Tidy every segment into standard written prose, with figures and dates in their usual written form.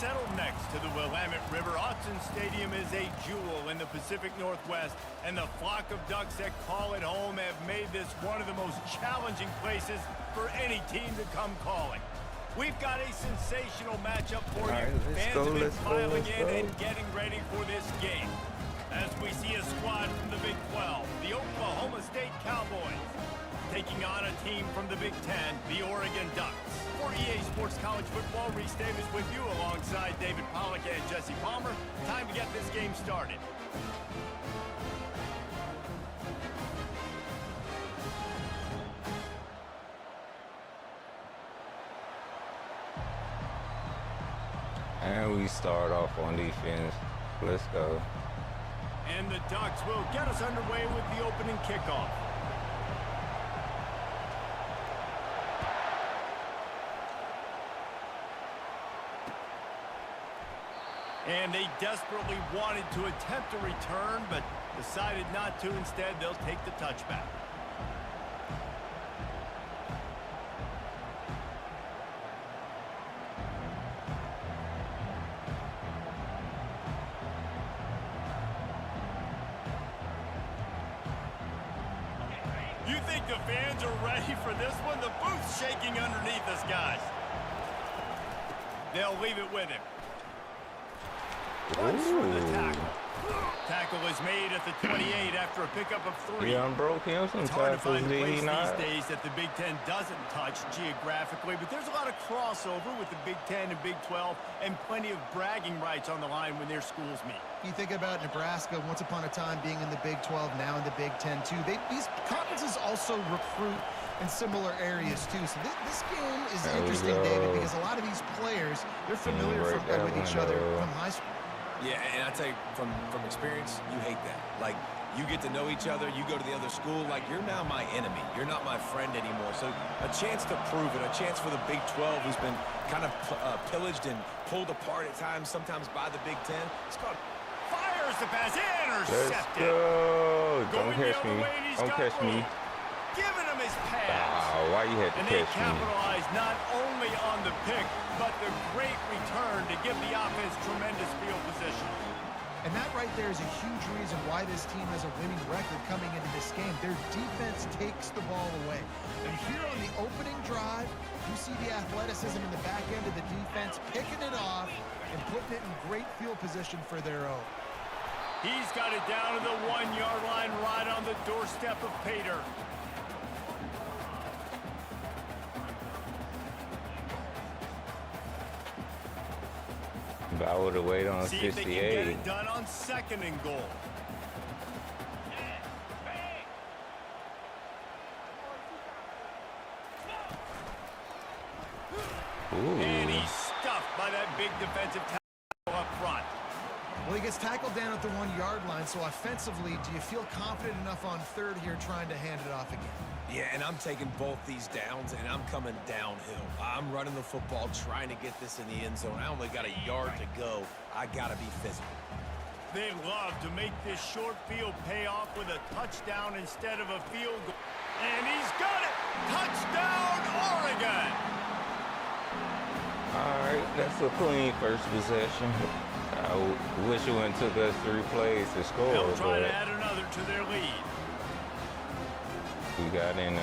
settled next to the Willamette River. Autzen Stadium is a jewel in the Pacific Northwest, and the flock of Ducks that call it home have made this one of the most challenging places for any team to come calling. We've got a sensational matchup for you. Fans have been filing in and getting ready for this game. As we see a squad from the Big 12, the Oklahoma State Cowboys, taking on a team from the Big 10, the Oregon Ducks. For EA Sports College Football, Reese Davis with you alongside David Pollack and Jesse Palmer. Time to get this game started. And we start off on defense. Let's go. And the Ducks will get us underway with the opening kickoff. And they desperately wanted to attempt a return, but decided not to. Instead, they'll take the touchback. You think the fans are ready for this one? The booth's shaking underneath us, guys. They'll leave it with him. Runs for the tackle. Tackle is made at the 28 after a pickup of 3. Yeah, broke him some It's hard to find a place these days that the Big 10 doesn't touch geographically, but there's a lot of crossover with the Big 10 and Big 12 and plenty of bragging rights on the line when their schools meet. You think about Nebraska, once upon a time being in the Big 12, now in the Big 10 too. These conferences also recruit in similar areas too. So this game is interesting, David, because a lot of these players, they're familiar with each other from high school. Yeah, and I tell you, from experience, you hate that. Like, you get to know each other, you go to the other school, like, you're now my enemy. You're not my friend anymore. So a chance to prove it, a chance for the Big 12, who's been kind of pillaged and pulled apart at times, sometimes by the Big 10. It's called... Fires the pass, intercepted. Let's go. Don't catch me. Don't catch me. Giving him his pass. Wow, why you had to and catch me? And they capitalized not only on the pick, but the great return to give the offense tremendous field position. And that right there is a huge reason why this team has a winning record coming into this game. Their defense takes the ball away. And here on the opening drive, you see the athleticism in the back end of the defense, picking it off and putting it in great field position for their own. He's got it down to the 1-yard line right on the doorstep of Pater. But I would have waited on 68. See if they can get it done on 2nd and goal. Ooh. And he's stuffed by that big defensive tackle up front. Well, he gets tackled down at the 1-yard line, so offensively, do you feel confident enough on 3rd here trying to hand it off again? Yeah, and I'm taking both these downs, and I'm coming downhill. I'm running the football, trying to get this in the end zone. I only got a yard to go. I got to be physical. They love to make this short field pay off with a touchdown instead of a field goal. And he's got it! Touchdown, Oregon! All right, that's a clean first possession. I wish it wouldn't took us 3 plays to score. They'll try to add another to their lead. We got in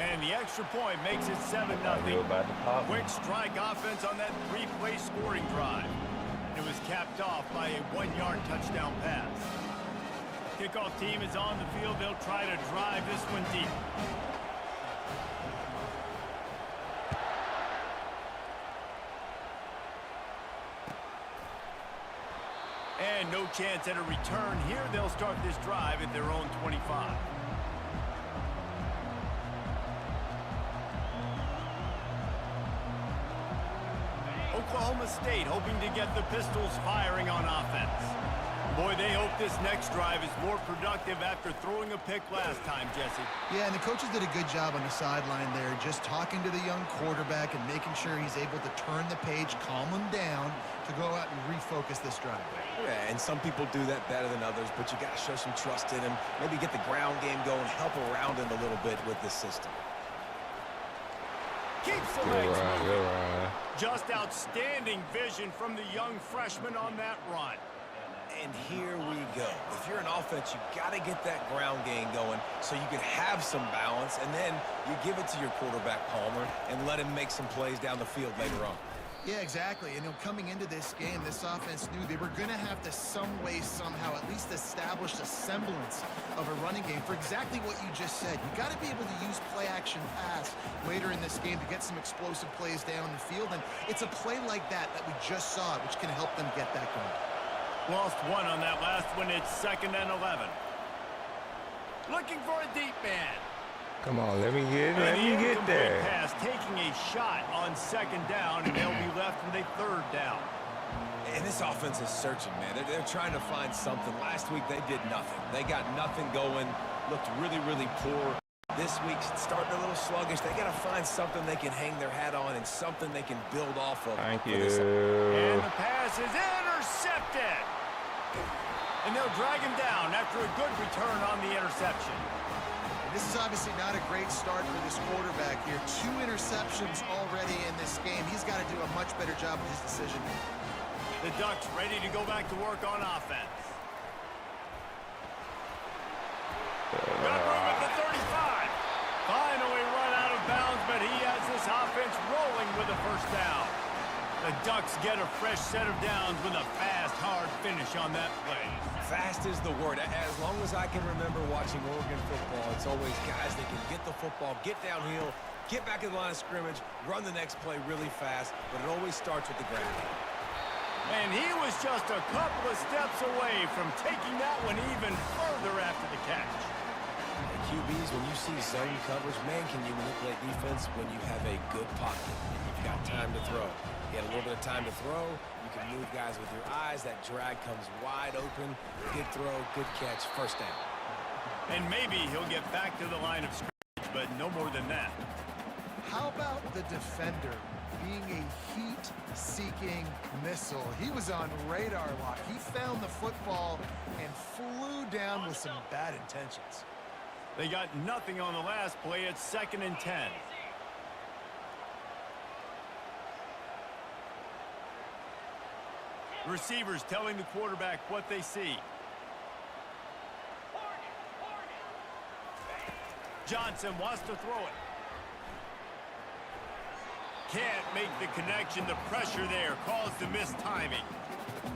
and the extra point makes it 7-0. Quick strike offense on that 3-play scoring drive. It was capped off by a 1-yard touchdown pass. Kickoff team is on the field. They'll try to drive this one deep. And no chance at a return here. They'll start this drive at their own 25. Oklahoma State hoping to get the Pistols firing on offense. Boy, they hope this next drive is more productive after throwing a pick last time, Jesse. Yeah, and the coaches did a good job on the sideline there, just talking to the young quarterback and making sure he's able to turn the page, calm him down to go out and refocus this drive. Yeah, and some people do that better than others, but you got to show some trust in him. Maybe get the ground game going, help around him a little bit with this system. Keeps the legs moving. Just outstanding vision from the young freshman on that run. And here we go. If you're an offense, you got to get that ground game going so you can have some balance, and then you give it to your quarterback, Palmer, and let him make some plays down the field later on. Yeah, exactly. And coming into this game, this offense knew they were going to have to some way, somehow, at least establish a semblance of a running game for exactly what you just said. You got to be able to use play-action pass later in this game to get some explosive plays down the field, and it's a play like that we just saw, which can help them get that going. Lost one on that last one. It's 2nd and 11. Looking for a deep man. Come on, let me get there. Pass taking a shot on 2nd down, and they'll be left with a 3rd down. And this offense is searching, man. They're trying to find something. Last week, they did nothing. They got nothing going, looked really, really poor. This week's starting a little sluggish. They got to find something they can hang their hat on and something they can build off of. Thank you. And the pass is intercepted. And they'll drag him down after a good return on the interception. This is obviously not a great start for this quarterback here. 2 interceptions already in this game. He's got to do a much better job with his decision. The Ducks ready to go back to work on offense. Got room at the 35. Finally run out of bounds, but he has this offense rolling with a 1st down. The Ducks get a fresh set of downs with a fast, hard finish on that play. Fast is the word. As long as I can remember watching Oregon football, it's always guys that can get the football, get downhill, get back in the line of scrimmage, run the next play really fast, but it always starts with the ground game. And he was just a couple of steps away from taking that one even further after the catch. And QBs, when you see zone coverage, man, can you manipulate defense when you have a good pocket and you've got time to throw. You had a little bit of time to throw. You can move guys with your eyes. That drag comes wide open. Good throw, good catch, 1st down. And maybe he'll get back to the line of scrimmage, but no more than that. How about the defender being a heat-seeking missile? He was on radar lock. He found the football and flew down with some bad intentions. They got nothing on the last play. It's 2nd and 10. Receivers telling the quarterback what they see. Johnson wants to throw it. Can't make the connection. The pressure there caused the missed timing.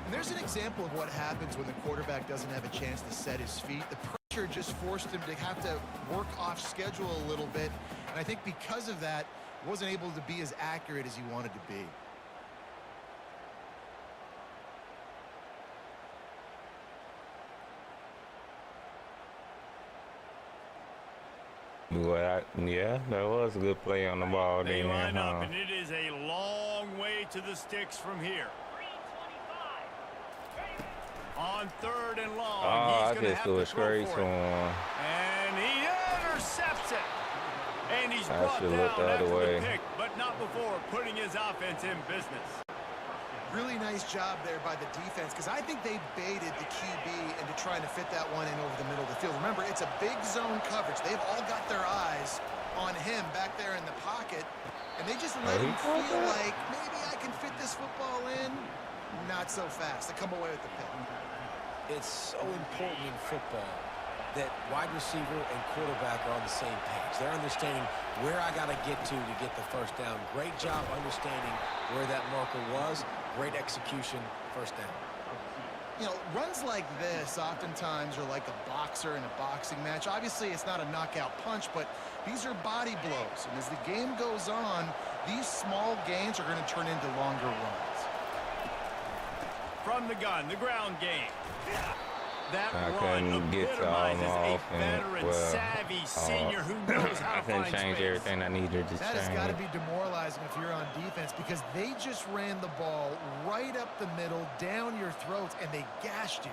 And there's an example of what happens when the quarterback doesn't have a chance to set his feet. The pressure just forced him to have to work off schedule a little bit. And I think because of that, he wasn't able to be as accurate as he wanted to be. Yeah, that was a good play on the ball. They line up, and it is a long way to the sticks from here. On 3rd and long, I he's going to just have to throw straight for to it. him. And he intercepts it. And he's I brought should down look the other after way. the pick, but not before putting his offense in business. Really nice job there by the defense, because I think they baited the QB into trying to fit that one in over the middle of the field. Remember, it's a big zone coverage. They've all got their eyes on him back there in the pocket, and they just let him feel like, maybe I can fit this football in. Not so fast. They come away with the pick. It's so important in football that wide receiver and quarterback are on the same page. They're understanding where I got to get the 1st down. Great job understanding where that marker was. Great execution, 1st down. You know, runs like this oftentimes are like a boxer in a boxing match. Obviously, it's not a knockout punch, but these are body blows. And as the game goes on, these small gains are going to turn into longer runs. From the gun, the ground game. That I run couldn't get to all epitomizes my a veteran, savvy senior who knows how I to couldn't find change space. everything I needed to That has got to change. be demoralizing if you're on defense, because they just ran the ball right up the middle, down your throats, and they gashed you.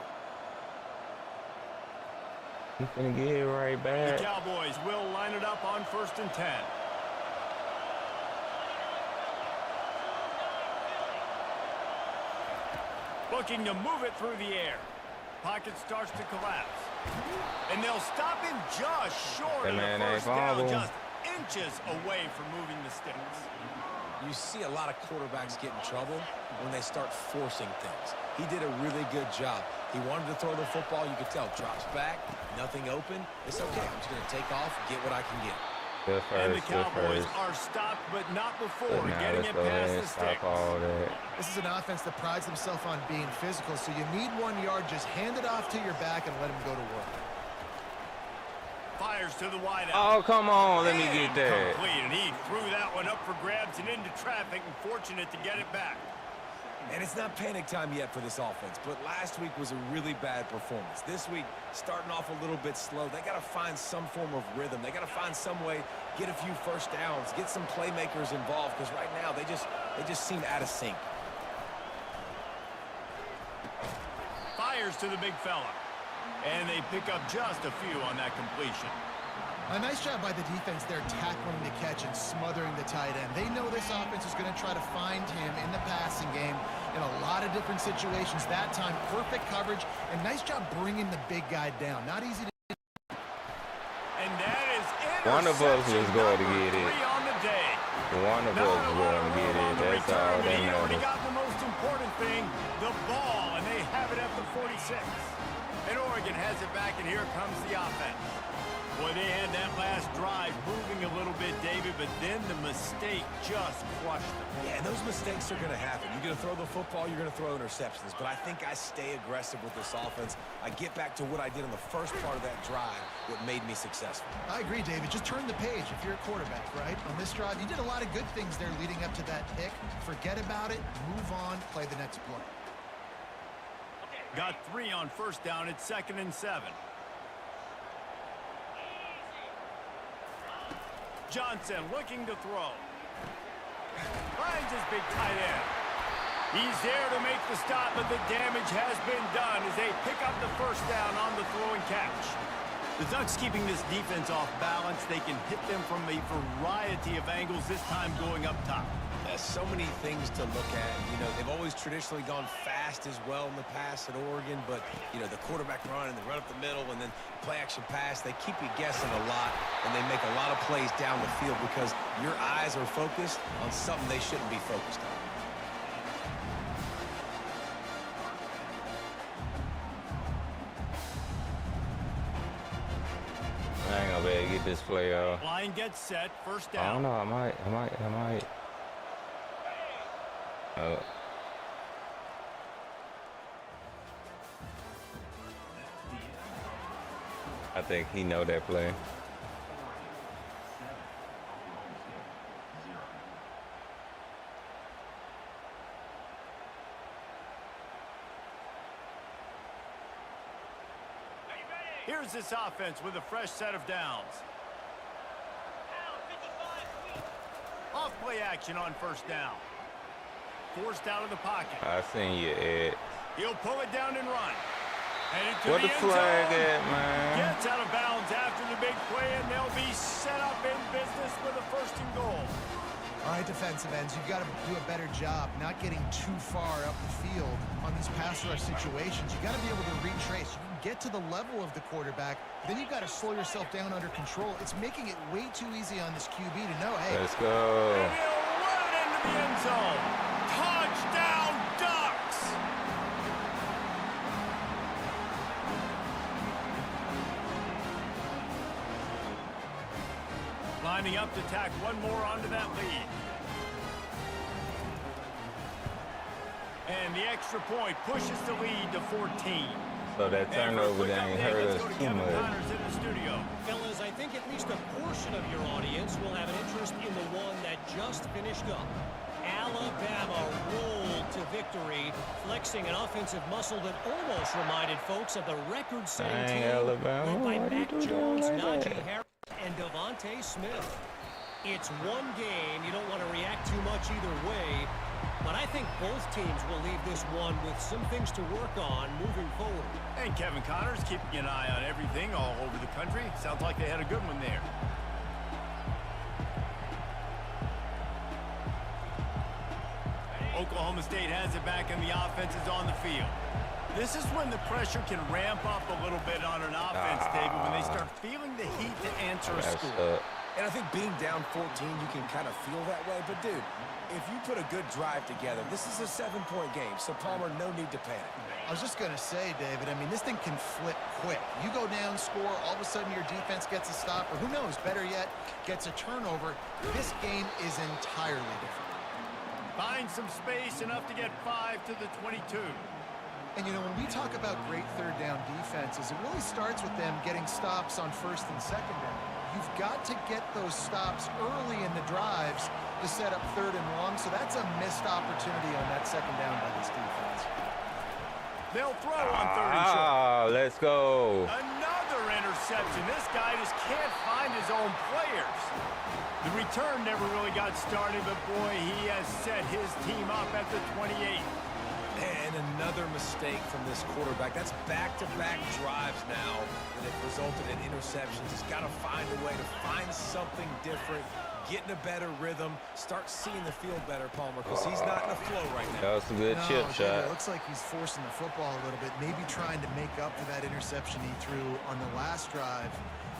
He's gonna get it right The back. Cowboys will line it up on 1st and 10. Looking to move it through the air. Pocket starts to collapse. And they'll stop him just short That of man the ain't 1st down, fumble. just inches away from moving the sticks. You see a lot of quarterbacks get in trouble when they start forcing things. He did a really good job. He wanted to throw the football. You could tell. Drops back, nothing open. It's okay. I'm just going to take off, get what I can get. And the Cowboys are stopped, but not before getting it past the sticks. This is an offense that prides themselves on being physical, so you need 1 yard. Just hand it off to your back and let him go to work. Fires to the wideout. Oh, come on. Let me get that. Complete, and he threw that one up for grabs and into traffic, and fortunate to get it back. And it's not panic time yet for this offense, but last week was a really bad performance. This week, starting off a little bit slow. They got to find some form of rhythm. They got to find some way, get a few first downs, get some playmakers involved, because right now they just seem out of sync. Fires to the big fella. And they pick up just a few on that completion. A nice job by the defense there tackling the catch and smothering the tight end. They know this offense is going to try to find him in the passing game in a lot of different situations. That time, perfect coverage, and nice job bringing the big guy down. Not easy to do. And that is one of us was going to get it. On the day. One of us was going to get it. That's all that He already matters. got the most important thing, the ball, and they have it at the 46. And Oregon has it back, and here comes the offense. Boy, they had that last drive moving a little bit, David, but then the mistake just crushed them. Yeah, and those mistakes are going to happen. You're going to throw the football, you're going to throw interceptions. But I think I stay aggressive with this offense. I get back to what I did in the first part of that drive, what made me successful. I agree, David. Just turn the page if you're a quarterback, right? On this drive, you did a lot of good things there leading up to that pick. Forget about it, move on, play the next play. Got 3 on first down. It's 2nd and 7. Johnson looking to throw. Finds his big tight end. He's there to make the stop, but the damage has been done as they pick up the first down on the throw and catch. The Ducks keeping this defense off balance. They can hit them from a variety of angles, this time going up top. So many things to look at. You know, they've always traditionally gone fast as well in the past at Oregon, but, you know, the quarterback run and the run up the middle and then play action pass, they keep you guessing a lot, and they make a lot of plays down the field because your eyes are focused on something they shouldn't be focused on. I ain't gonna be able to get this play off. Line gets set, first I down. don't know. I might. I think he know that play. Here's this offense with a fresh set of downs. Off play action on first down. Forced out of the pocket. I seen you, Ed. He'll pull it down and run. Headed to What the end flag zone. at, man? Gets out of bounds after the big play, and they'll be set up in business with a 1st and goal. All right, defensive ends, you've got to do a better job not getting too far up the field on these pass rush situations. You've got to be able to retrace. You can get to the level of the quarterback, then you've got to slow yourself down under control. It's making it way too easy on this QB to know, hey. Let's go. And he'll run it into the end zone. Touchdown, Ducks! Lining up to tack one more onto that lead. And the extra point pushes the lead to 14. So that turnover didn't hurt us too much. In the studio. Fellas, I think at least a portion of your audience will have an interest in the one that just finished up. Alabama rolled to victory, flexing an offensive muscle that almost reminded folks of the record-setting Dang, team Alabama, led by why you Mac do that Jones, like Najee that? Harris, and Devontae Smith. It's one game. You don't want to react too much either way, but I think both teams will leave this one with some things to work on moving forward. And Kevin Connors keeping an eye on everything all over the country. Sounds like they had a good one there. Oklahoma State has it back and the offense is on the field. This is when the pressure can ramp up a little bit on an offense, David, when they start feeling the heat to answer a score. And I think being down 14, you can kind of feel that way. But, dude, if you put a good drive together, this is a 7-point game, so Palmer, no need to panic. I was just going to say, David, I mean, this thing can flip quick. You go down, score, all of a sudden your defense gets a stop, or who knows, better yet, gets a turnover. This game is entirely different. Find some space, enough to get 5 to the 22. And, you know, when we talk about great third down defenses, it really starts with them getting stops on first and second down. You've got to get those stops early in the drives to set up third and long, so that's a missed opportunity on that second down by this defense. They'll throw on third and short. Let's go. Another interception. This guy just can't find his own players. The return never really got started, but boy, he has set his team up at the 28. And another mistake from this quarterback. That's back-to-back drives now that have resulted in interceptions. He's got to find a way to find something different, get in a better rhythm, start seeing the field better, Palmer, because he's not in a flow right now. That was a good chip shot. It looks like he's forcing the football a little bit, maybe trying to make up for that interception he threw on the last drive.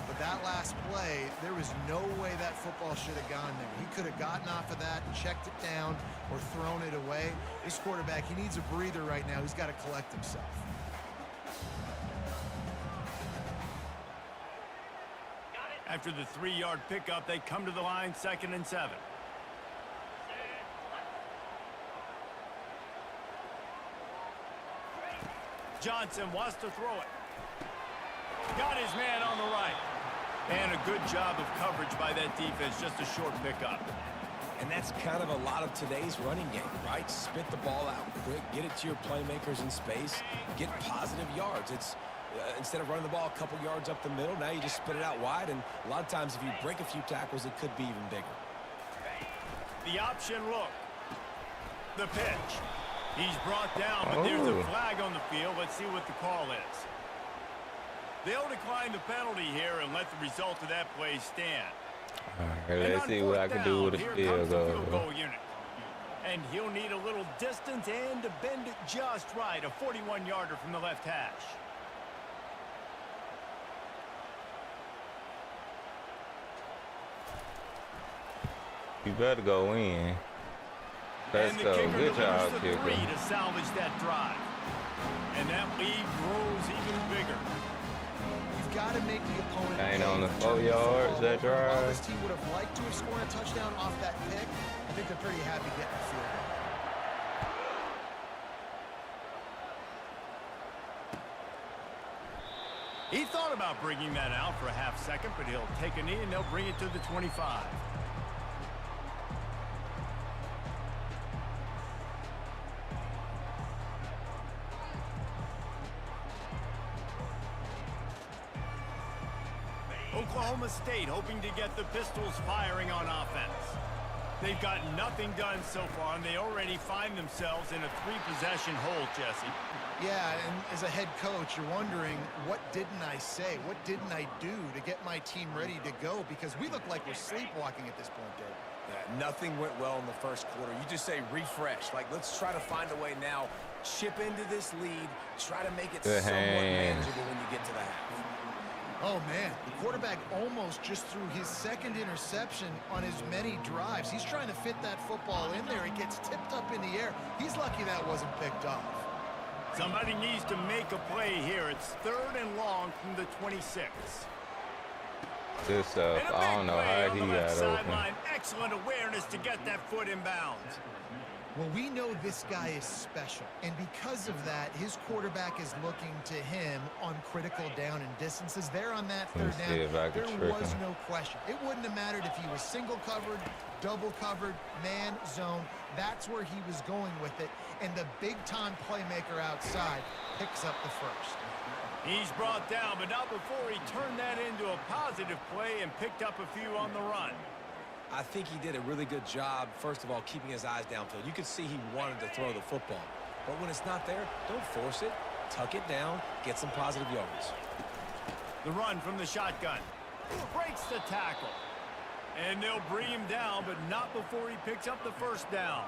But that last play, there was no way that football should have gone there. He could have gotten off of that, checked it down, or thrown it away. This quarterback, he needs a breather right now. He's got to collect himself. After the 3-yard pickup, they come to the line, 2nd and 7. Johnson wants to throw it. Got his man on the right. And a good job of coverage by that defense, just a short pickup. And that's kind of a lot of today's running game, right? Spit the ball out quick, get it to your playmakers in space, get positive yards. It's instead of running the ball a couple yards up the middle, now you just spit it out wide, and a lot of times if you break a few tackles, it could be even bigger. The option look. The pitch. He's brought down, but there's a flag on the field. Let's see what the call is. They'll decline the penalty here and let the result of that play stand. All right, let's see what I can do with a field goal. Unit. And he'll need a little distance and to bend it just right. A 41-yarder from the left hash. You better go in. Let's go. Good job, kicker. 3 to salvage that drive. And that lead grows even bigger. Got to make the opponent ain't on the 4 yards that drive. While this team would have liked to have scored a touchdown off that pick, I think they're pretty happy getting the field goal. He thought about bringing that out for a half second, but he'll take a knee and they'll bring it to the 25. Oklahoma State hoping to get the Pistols firing on offense. They've got nothing done so far, and they already find themselves in a 3-possession hole, Jesse. Yeah, and as a head coach, you're wondering, what didn't I say? What didn't I do to get my team ready to go? Because we look like we're sleepwalking at this point, Dave. Yeah, nothing went well in the first quarter. You just say refresh. Like, let's try to find a way now. Chip into this lead. Try to make it somewhat manageable when you get to the half. Oh, man, the quarterback almost just threw his second interception on as many drives. He's trying to fit that football in there. It gets tipped up in the air. He's lucky that wasn't picked off. Somebody needs to make a play here. It's 3rd and long from the 26. Good stuff. I don't know how he got open. Excellent awareness to get that foot in bounds. Well, we know this guy is special, and because of that, his quarterback is looking to him on critical down and distances. There on that third down, there was no question. It wouldn't have mattered if he was single covered, double covered, man, zone. That's where he was going with it, and the big-time playmaker outside picks up the first. He's brought down, but not before he turned that into a positive play and picked up a few on the run. I think he did a really good job, first of all, keeping his eyes downfield. You could see he wanted to throw the football. But when it's not there, don't force it. Tuck it down, get some positive yards. The run from the shotgun. Breaks the tackle. And they'll bring him down, but not before he picks up the first down.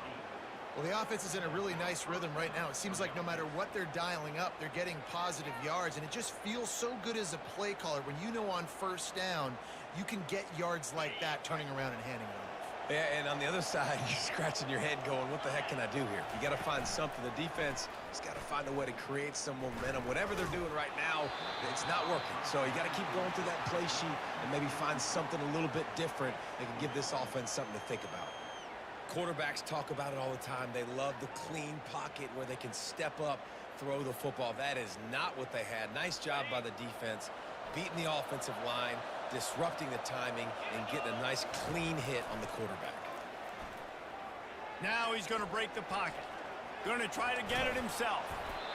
Well, the offense is in a really nice rhythm right now. It seems like no matter what they're dialing up, they're getting positive yards, and it just feels so good as a play caller when you know on first down you can get yards like that turning around and handing it off. Yeah, and on the other side, you're scratching your head going, what the heck can I do here? You got to find something. The defense has got to find a way to create some momentum. Whatever they're doing right now, it's not working. So you got to keep going through that play sheet and maybe find something a little bit different that can give this offense something to think about. Quarterbacks talk about it all the time. They love the clean pocket where they can step up, throw the football. That is not what they had. Nice job by the defense, beating the offensive line, disrupting the timing, and getting a nice clean hit on the quarterback. Now he's going to break the pocket. Going to try to get it himself.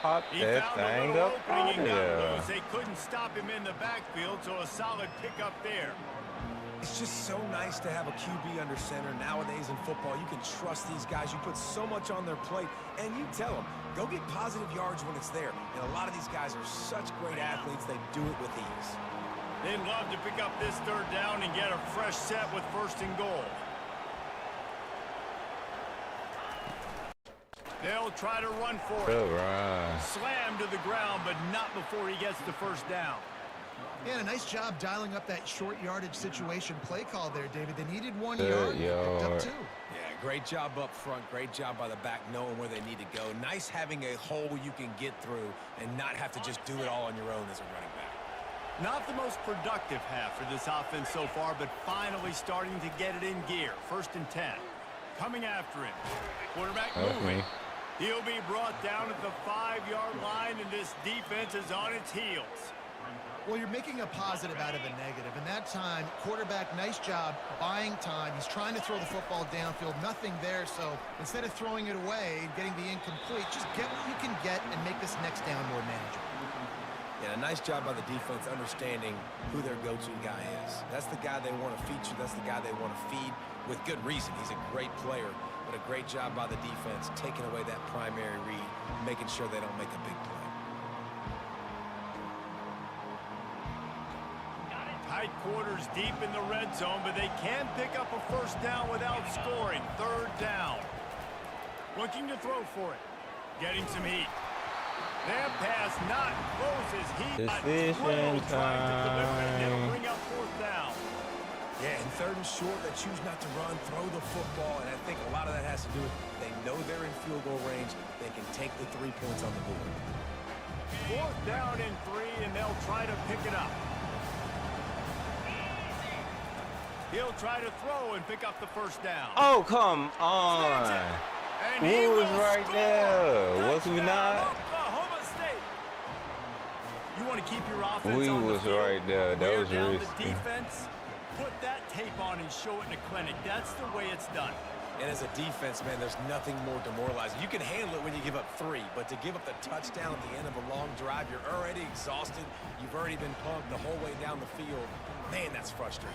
Pop He that found a thing little up opening and got there. loose. They couldn't stop him in the backfield, so a solid pickup there. It's just so nice to have a QB under center. Nowadays in football, you can trust these guys. You put so much on their plate, and you tell them, go get positive yards when it's there. And a lot of these guys are such great athletes, they do it with ease. They'd love to pick up this third down and get a fresh set with 1st and goal. They'll try to run for it. Good run. Slam to the ground, but not before he gets the 1st down. Yeah, and a nice job dialing up that short yardage situation play call there, David. They needed 1 Good yard. Picked up yard. 2. Yeah, great job up front. Great job by the back knowing where they need to go. Nice having a hole you can get through and not have to just do it all on your own as a running back. Not the most productive half for this offense so far, but finally starting to get it in gear. 1st and 10. Coming after him. Quarterback That's moving. me. He'll be brought down at the 5-yard line, and this defense is on its heels. Well, you're making a positive out of a negative. And that time, quarterback, nice job buying time. He's trying to throw the football downfield. Nothing there, so instead of throwing it away and getting the incomplete, just get what you can get and make this next down more manageable. Yeah, a nice job by the defense understanding who their go-to guy is. That's the guy they want to feature. That's the guy they want to feed with good reason. He's a great player, but a great job by the defense taking away that primary read, making sure they don't make a big play. Tight quarters deep in the red zone, but they can pick up a 1st down without scoring. 3rd down. Looking to throw for it. Getting some heat. That pass not close as he got Decision trying to deliver it. time. They'll bring up 4th down. Yeah, and 3rd and short, they choose not to run, throw the football, and I think a lot of that has to do with they know they're in field goal range. They can take the 3 points on the board. 4th down and 3, and they'll try to pick it up. He'll try to throw and pick up the 1st down. Oh, come on. And We he was will right score. there. Was we Touchdown, not? Oklahoma State. You want to keep your offense We on the was field, right there. That wear was down risky. the defense, put that tape on and show it in a clinic. That's the way it's done. And as a defense, man, there's nothing more demoralizing. You can handle it when you give up 3, but to give up the touchdown at the end of a long drive, you're already exhausted. You've already been pumped the whole way down the field. Man, that's frustrating.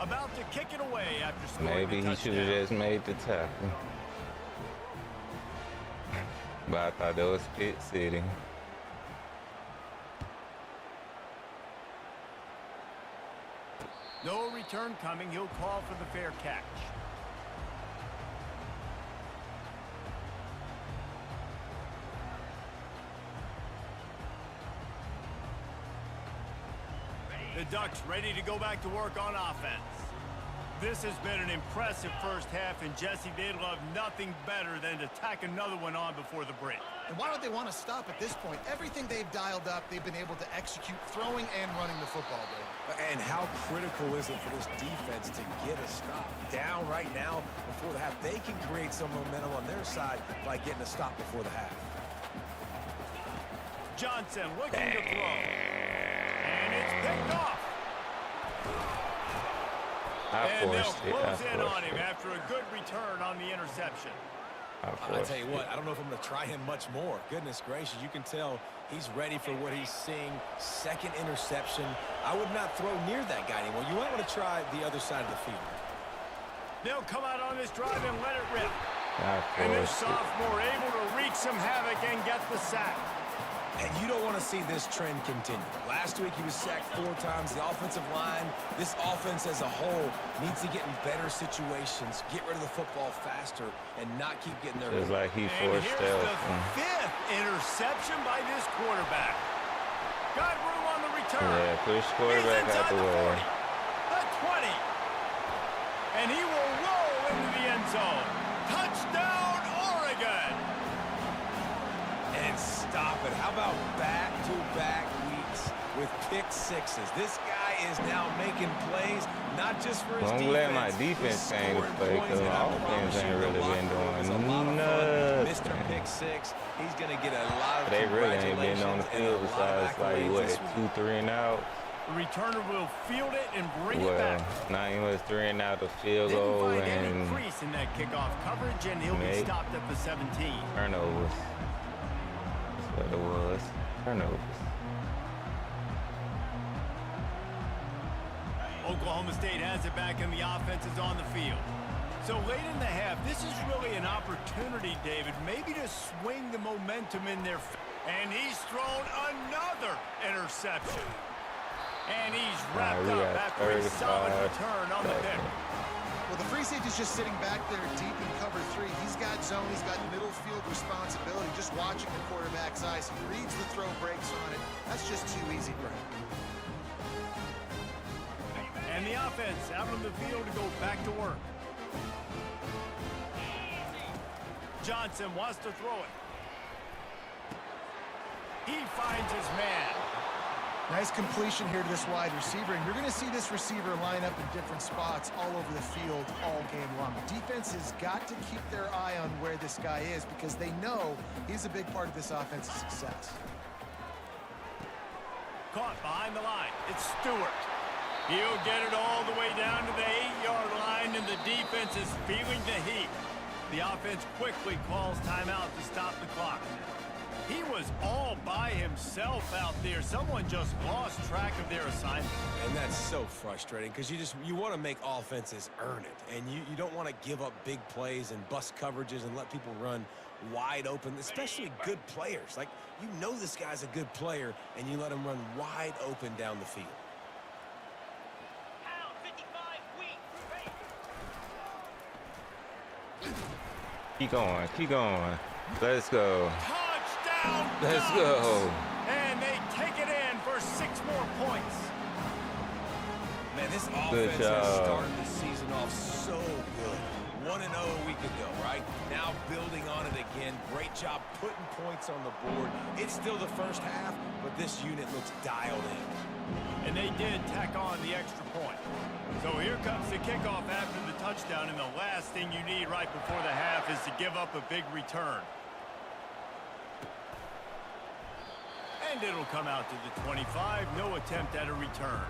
About to kick it away after scoring Maybe the he should touchdown. have just made the tackle. But I thought that was Pit City. No return coming. He'll call for the fair catch. The Ducks ready to go back to work on offense. This has been an impressive 1st half, and Jesse, they'd love nothing better than to tack another one on before the break. And why would they want to stop at this point? Everything they've dialed up, they've been able to execute throwing and running the football, Dave. And how critical is it for this defense to get a stop? Down right now before the half. They can create some momentum on their side by getting a stop before the half. Johnson looking to throw. And it's picked off. And they'll close in on him after a good return on the interception. I tell you what, I don't know if I'm going to try him much more. Goodness gracious, you can tell he's ready for what he's seeing. 2nd interception. I would not throw near that guy anymore. You might want to try the other side of the field. They'll come out on this drive and let it rip. And this sophomore able to wreak some havoc and get the sack. And you don't want to see this trend continue. Last week he was sacked 4 times. The offensive line, this offense as a whole, needs to get in better situations, get rid of the football faster, and not keep getting their... It's like he And forced here's out. the 5th interception by this quarterback. Got room on the return. Yeah, push quarterback He's out inside the way. 40, the and he will roll into the end zone. Touchdown, Oregon! And stop it. How about back-to-back weeks with pick sixes? This guy is now making plays, not just for his defense. I'm glad my defense came to play because offense ain't really been doing nothing. Mr. Pick Six, he's going to get a lot of They really ain't been congratulations on the field and a lot of besides like, accolades what, this week. 2, 3 and out? The returner will field it and bring it Well, back. not even 3 and out, the field Didn't goal find any and crease in that kickoff coverage, and he'll be Mate. stopped at the 17. turnovers. That's what it was. Turnovers. Oklahoma State has it back, and the offense is on the field. So late in the half, this is really an opportunity, David, maybe to swing the momentum in their and he's thrown another interception. And he's wrapped we up got after a solid 35 return on the pick. Well, the free safety's just sitting back there deep in cover 3. He's got zone. He's got middle field responsibility. Just watching the quarterback's eyes. He reads the throw, breaks on it. That's just too easy for him. And the offense out on the field to go back to work. Johnson wants to throw it. He finds his man. Nice completion here to this wide receiver, and you're going to see this receiver line up in different spots all over the field all game long. Defense has got to keep their eye on where this guy is because they know he's a big part of this offense's success. Caught behind the line. It's Stewart. He'll get it all the way down to the 8-yard line, and the defense is feeling the heat. The offense quickly calls timeout to stop the clock. He was all by himself out there. Someone just lost track of their assignment. And that's so frustrating because you want to make offenses earn it. And you don't want to give up big plays and bust coverages and let people run wide open, especially good players. Like, you know this guy's a good player, and you let him run wide open down the field. Keep going, keep going. Let's go. Touchdown! Let's Ducks! go. And they take it in for 6 more points. Man, this Good offense has job. started the season off so good. 1-0 a week ago, right? Now building on it again. Great job putting points on the board. It's still the first half, but this unit looks dialed in. And they did tack on the extra point. So here comes the kickoff after the touchdown, and the last thing you need right before the half is to give up a big return. And it'll come out to the 25. No attempt at a return.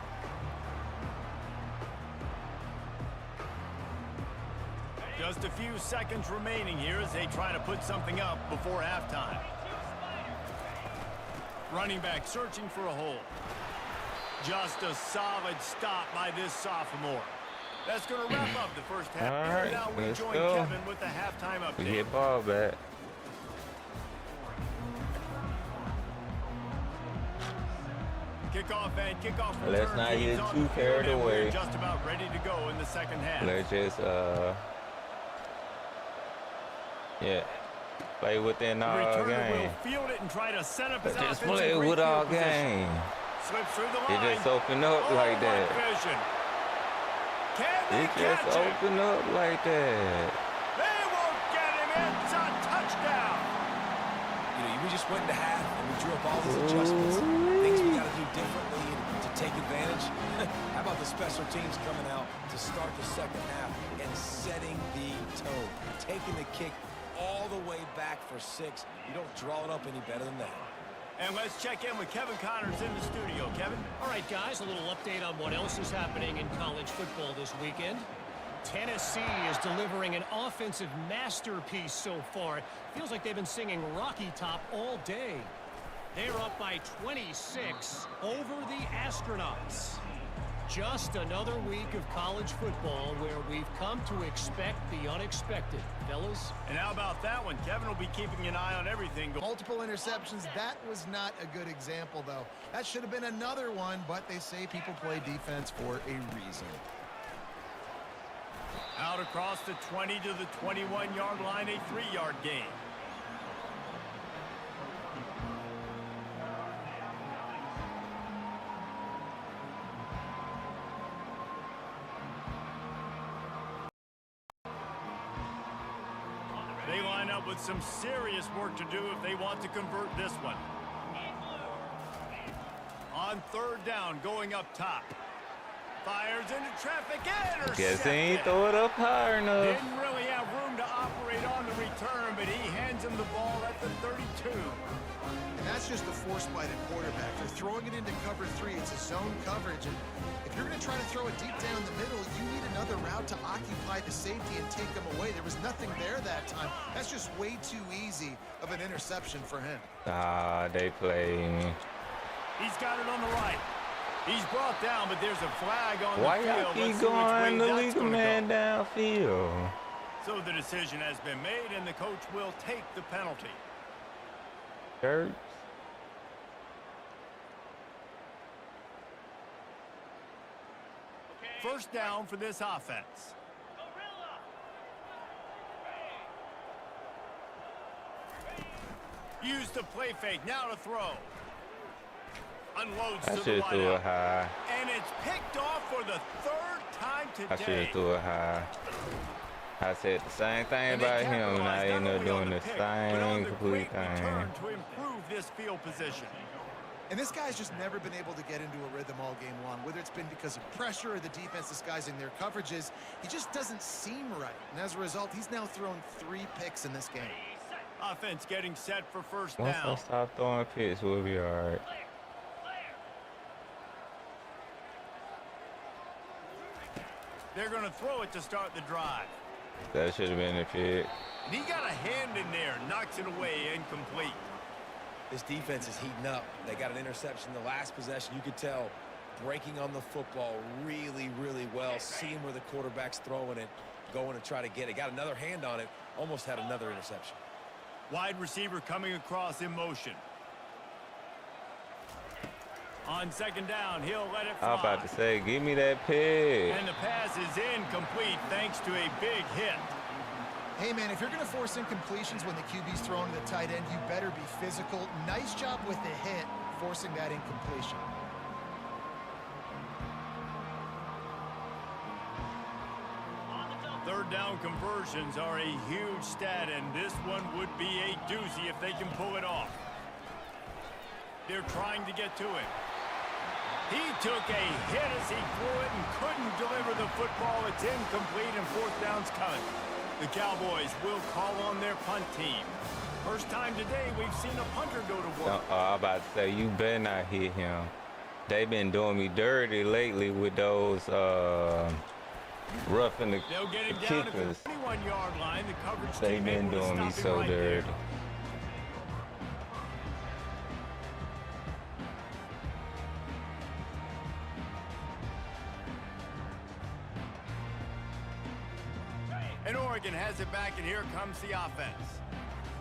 Just a few seconds remaining here as they try to put something up before halftime. Running back searching for a hole. Just a solid stop by this sophomore. That's going to wrap up the first half. All right, Now we let's join go. Kevin with the halftime We update. get ball back. Kickoff and kickoff return. Let's not teams get on too the carried field, and we're away. just about ready to go in the second half. Let's just yeah, play within The our returner game. will field it and try to set up his Let's just offense play in great with field our position. game. Slips through the It line. just open up Oh, like what that. vision. Can they It catch just it? open up like that. They won't get him. It's a touchdown. You know, we just went into half and we drew up all these adjustments, things we got to do differently to take advantage. How about the special teams coming out to start the second half and setting the tone, taking the kick all the way back for 6. You don't draw it up any better than that. And let's check in with Kevin Connors in the studio. Kevin? All right, guys, a little update on what else is happening in college football this weekend. Tennessee is delivering an offensive masterpiece so far. It feels like they've been singing Rocky Top all day. They're up by 26 over the Astronauts. Just another week of college football where we've come to expect the unexpected. Fellas? And how about that one? Kevin will be keeping an eye on everything. Multiple interceptions. That was not a good example, though. That should have been another one, but they say people play defense for a reason. Out across the 20 to the 21-yard line, a 3-yard gain. They line up with some serious work to do if they want to convert this one. On third down, going up top. Fires into traffic, intercepted. Guess he ain't throw it up high enough. Didn't really have room to operate on the return, but he hands him the ball at the 32. And that's just the force by the quarterback. They're throwing it into cover 3. It's a zone coverage. And if you're going to try to throw it deep down the middle, you need another route to occupy the safety and take him away. There was nothing there that time. That's just way too easy of an interception for him. They play me. He's got it on the right. He's brought down, but there's a flag on Why the y'all field. keep Let's see which going way the that's legal gonna man go. downfield? So the decision has been made, and the coach will take the penalty. Church. First down for this offense. Use the play fake, now to throw. Unloads I to the should have threw wideout. it high. And it's picked off for the third time I should today. have threw it high. I said the same thing And they about him, and I capitalized ended not up only on doing the the pick, but on same the complete great thing. return to improve this field position. And this guy's just never been able to get into a rhythm all game long, whether it's been because of pressure or the defense disguising their coverages. He just doesn't seem right. And as a result, he's now thrown 3 picks in this game. Offense getting set for first Once I down. stop throwing picks, we'll be all right. They're going to throw it to start the drive. That should have been a pick. And he got a hand in there, knocks it away, incomplete. This defense is heating up. They got an interception the last possession. You could tell breaking on the football really, really well, seeing where the quarterback's throwing it, going to try to get it. Got another hand on it, almost had another interception. Wide receiver coming across in motion. On second down, he'll let it fly. I was about to say, give me that pick. And the pass is incomplete thanks to a big hit. Hey, man, if you're going to force incompletions when the QB's throwing to the tight end, you better be physical. Nice job with the hit, forcing that incompletion. Third down conversions are a huge stat, and this one would be a doozy if they can pull it off. They're trying to get to it. He took a hit as he threw it and couldn't deliver the football. It's incomplete, and fourth down's coming. The Cowboys will call on their punt team. First time today we've seen a punter go to work. I was about to say, you better not hit him. They've been doing me dirty lately with those roughing the They'll get him down at kickers. the 21-yard line. The coverage They've team been able to doing me stop him so right there. dirty. And Oregon has it back, and here comes the offense.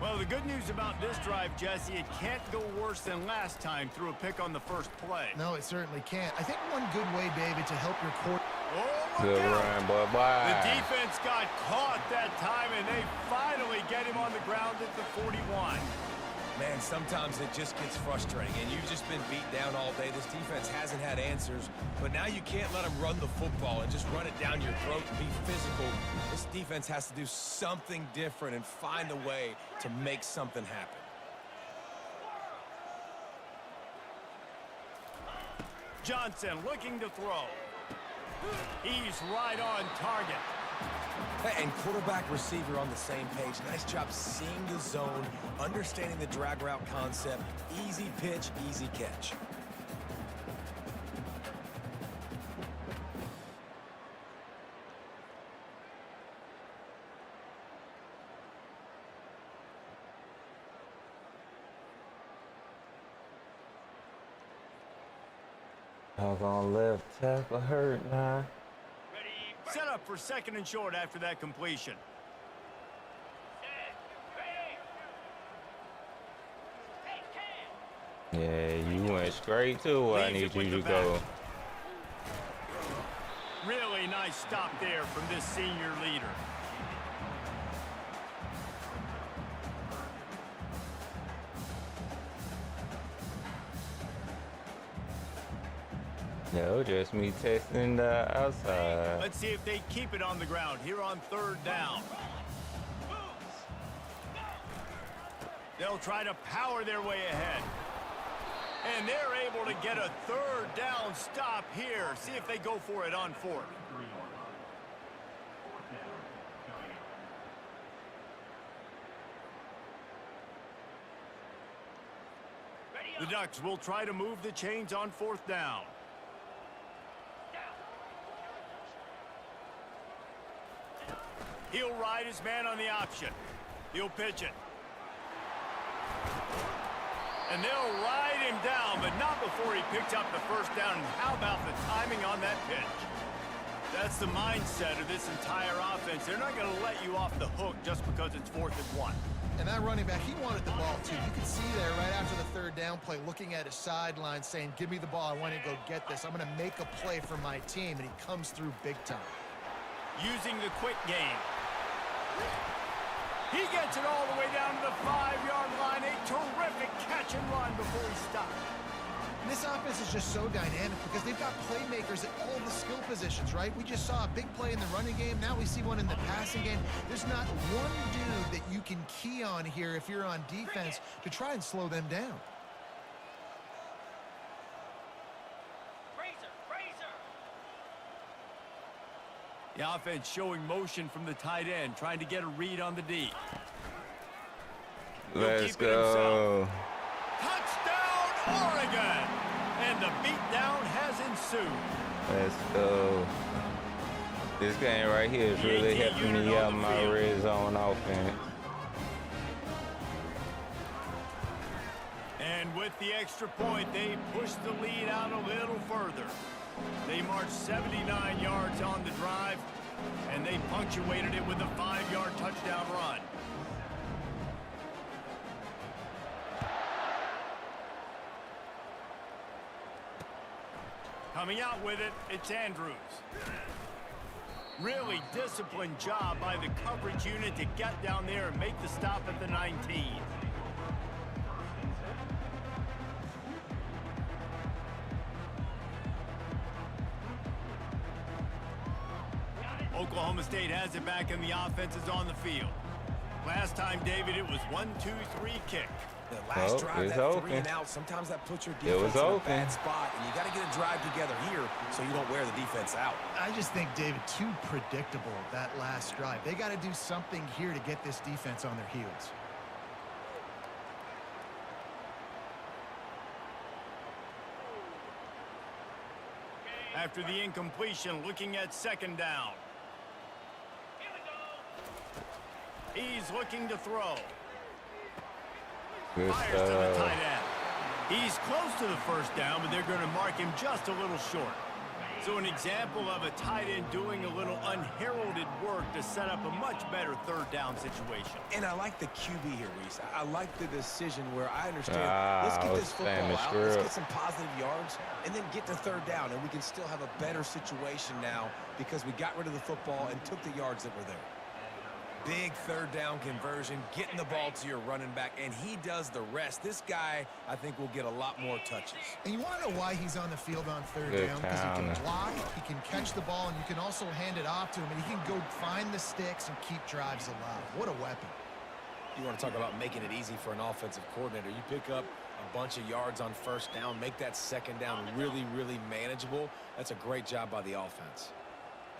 Well, the good news about this drive, Jesse, it can't go worse than last time through a pick on the first play. No, it certainly can't. I think one good way, David, to help your quarterback. Oh, Good look out. run, boy. The Bye. defense got caught that time, and they finally get him on the ground at the 41. Man, sometimes it just gets frustrating, and you've just been beat down all day. This defense hasn't had answers, but now you can't let them run the football and just run it down your throat and be physical. This defense has to do something different and find a way to make something happen. Johnson looking to throw. He's right on target. And quarterback receiver on the same page. Nice job seeing the zone, understanding the drag route concept. Easy pitch, easy catch. I was on left tackle hurt now. Set up for second and short after that completion. Yeah, you went straight to where I Leaves need it you with to the go. back. Really nice stop there from this senior leader. No, just me testing the outside. Let's see if they keep it on the ground here on third down. They'll try to power their way ahead. And they're able to get a third down stop here. See if they go for it on fourth. The Ducks will try to move the chains on fourth down. He'll ride his man on the option. He'll pitch it. And they'll ride him down, but not before he picks up the first down. And how about the timing on that pitch? That's the mindset of this entire offense. They're not going to let you off the hook just because it's 4th and 1. And that running back, he wanted the ball too. You could see there right after the third down play, looking at his sideline saying, give me the ball, I want to go get this. I'm going to make a play for my team, and he comes through big time. Using the quick game. He gets it all the way down to the 5-yard line. A terrific catch and run before he stopped. And this offense is just so dynamic because they've got playmakers at all the skill positions, right? We just saw a big play in the running game. Now we see one in the passing game. There's not one dude that you can key on here if you're on defense to try and slow them down. The offense showing motion from the tight end, trying to get a read on the D. Let's go. Touchdown, Oregon! And the beatdown has ensued. Let's go. This game right here is really helping me out in my red zone offense. And with the extra point, they push the lead out a little further. They marched 79 yards on the drive, and they punctuated it with a 5-yard touchdown run. Coming out with it, it's Andrews. Really disciplined job by the coverage unit to get down there and make the stop at the 19. Oklahoma State has it back and the offense is on the field. Last time, David, it was 1-2-3 kick. The last drive, it's that open. 3 and out, sometimes that puts your defense in a bad spot, and you got to get a drive together here so you don't wear the defense out. I just think, David, too predictable, that last drive. They got to do something here to get this defense on their heels. After the incompletion, looking at second down. He's looking to throw. Good Fires to the tight end. He's close to the first down, but they're going to mark him just a little short. So an example of a tight end doing a little unheralded work to set up a much better third down situation. And I like the QB here, Reese. I like the decision where I understand, let's get this football out, let's get some positive yards, and then get to third down, and we can still have a better situation now because we got rid of the football and took the yards that were there. Big third down conversion, getting the ball to your running back, and he does the rest. This guy, I think, will get a lot more touches. And you want to know why he's on the field on third down? Because he can block, he can catch the ball, and you can also hand it off to him, and he can go find the sticks and keep drives alive. What a weapon. You want to talk about making it easy for an offensive coordinator. You pick up a bunch of yards on first down, make that second down really, really manageable. That's a great job by the offense.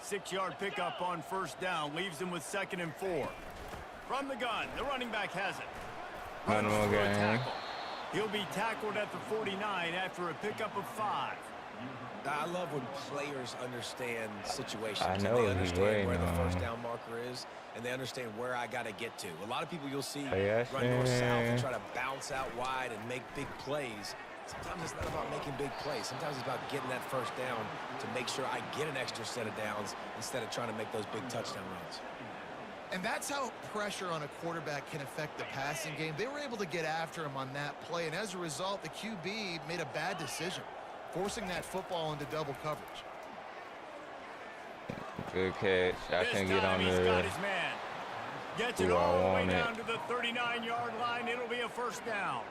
6-yard pickup on first down leaves him with 2nd and 4. From the gun, the running back has it. Runs through a tackle. He'll be tackled at the 49 after a pickup of 5. I love when players understand situations. I know they understand where the on. first down marker is, and they understand where I got to get to. A lot of people you'll see Yes, run north-south and try to bounce out wide and make big plays. Sometimes it's not about making big plays. Sometimes it's about getting that first down to make sure I get an extra set of downs instead of trying to make those big touchdown runs. And that's how pressure on a quarterback can affect the passing game. They were able to get after him on that play, and as a result, the QB made a bad decision, forcing that football into double coverage. Good catch. I can get on He's the got his man. Gets it all the way down to the 39-yard line. It'll be a first down.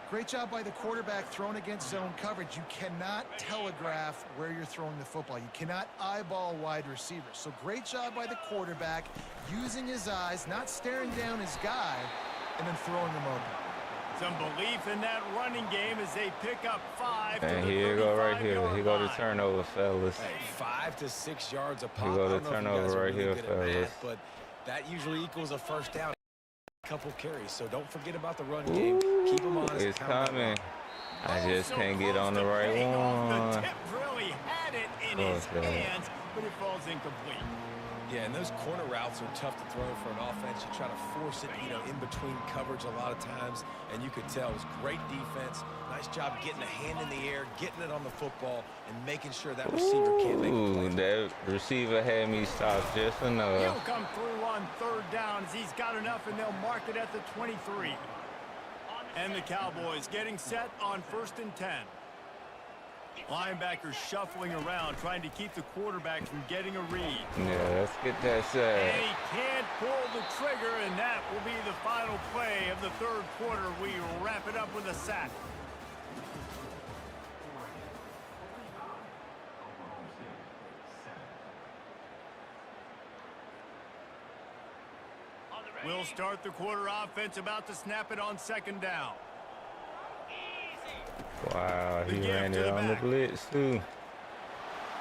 Great job by the quarterback throwing against zone coverage. You cannot telegraph where you're throwing the football. You cannot eyeball wide receivers. So great job by the quarterback using his eyes, not staring down his guy, and then throwing them open. Some belief in that running game as they pick up 5. And here you go right here. Here go the turnover, fellas. Hey, 5 to 6 yards a pop. Here go I the don't know if you turnover guys are right really here, good at fellas. math, but that usually equals a first down. A couple carries, so don't forget about the run game. Keep them honest. It's coming. I just can't get on the right The one. tip really had it in his hands, but it falls incomplete. Yeah, and those corner routes are tough to throw for an offense. You try to force it, you know, in between coverage a lot of times, and you could tell it was great defense. Nice job getting a hand in the air, getting it on the football, and making sure that receiver can't make a play. That receiver had me stopped just enough. He'll come through on 3rd down as he's got enough, and they'll mark it at the 23. And the Cowboys getting set on 1st and 10. Linebackers shuffling around, trying to keep the quarterback from getting a read. Yeah, let's get that sack. And he can't pull the trigger, and that will be the final play of the 3rd quarter. We wrap it up with a sack. We'll start the quarter. Offense about to snap it on 2nd down. Wow, he ran it on the blitz, too.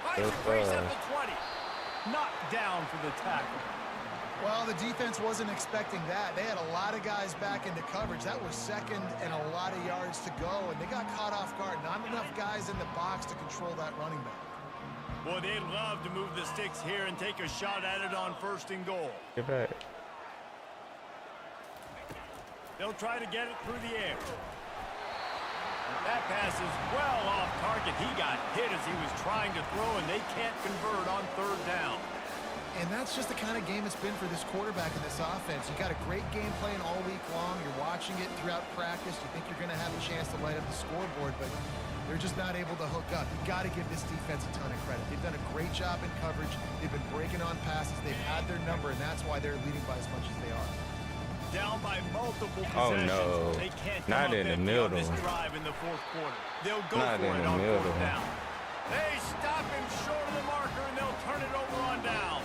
Finds a brace at the 20. Knocked down for the tackle. Well, the defense wasn't expecting that. They had a lot of guys back into coverage. That was 2nd and a lot of yards to go, and they got caught off guard. Not enough guys in the box to control that running back. Boy, they'd love to move the sticks here and take a shot at it on 1st and goal. Get back. They'll try to get it through the air. That pass is well off target. He got hit as he was trying to throw, and they can't convert on 3rd down. And that's just the kind of game it's been for this quarterback in this offense. You got a great game plan all week long. You're watching it throughout practice. You think you're going to have a chance to light up the scoreboard, but they're just not able to hook up. You got to give this defense a ton of credit. They've done a great job in coverage. They've been breaking on passes. They've had their number, and that's why they're leading by as much as they are. Down by multiple Oh, possessions. no. They can't Not come in up the empty middle. on this drive in the 4th quarter. They'll go Not for in it the on middle. 4th down. They stop him short of the marker, and they'll turn it over on down.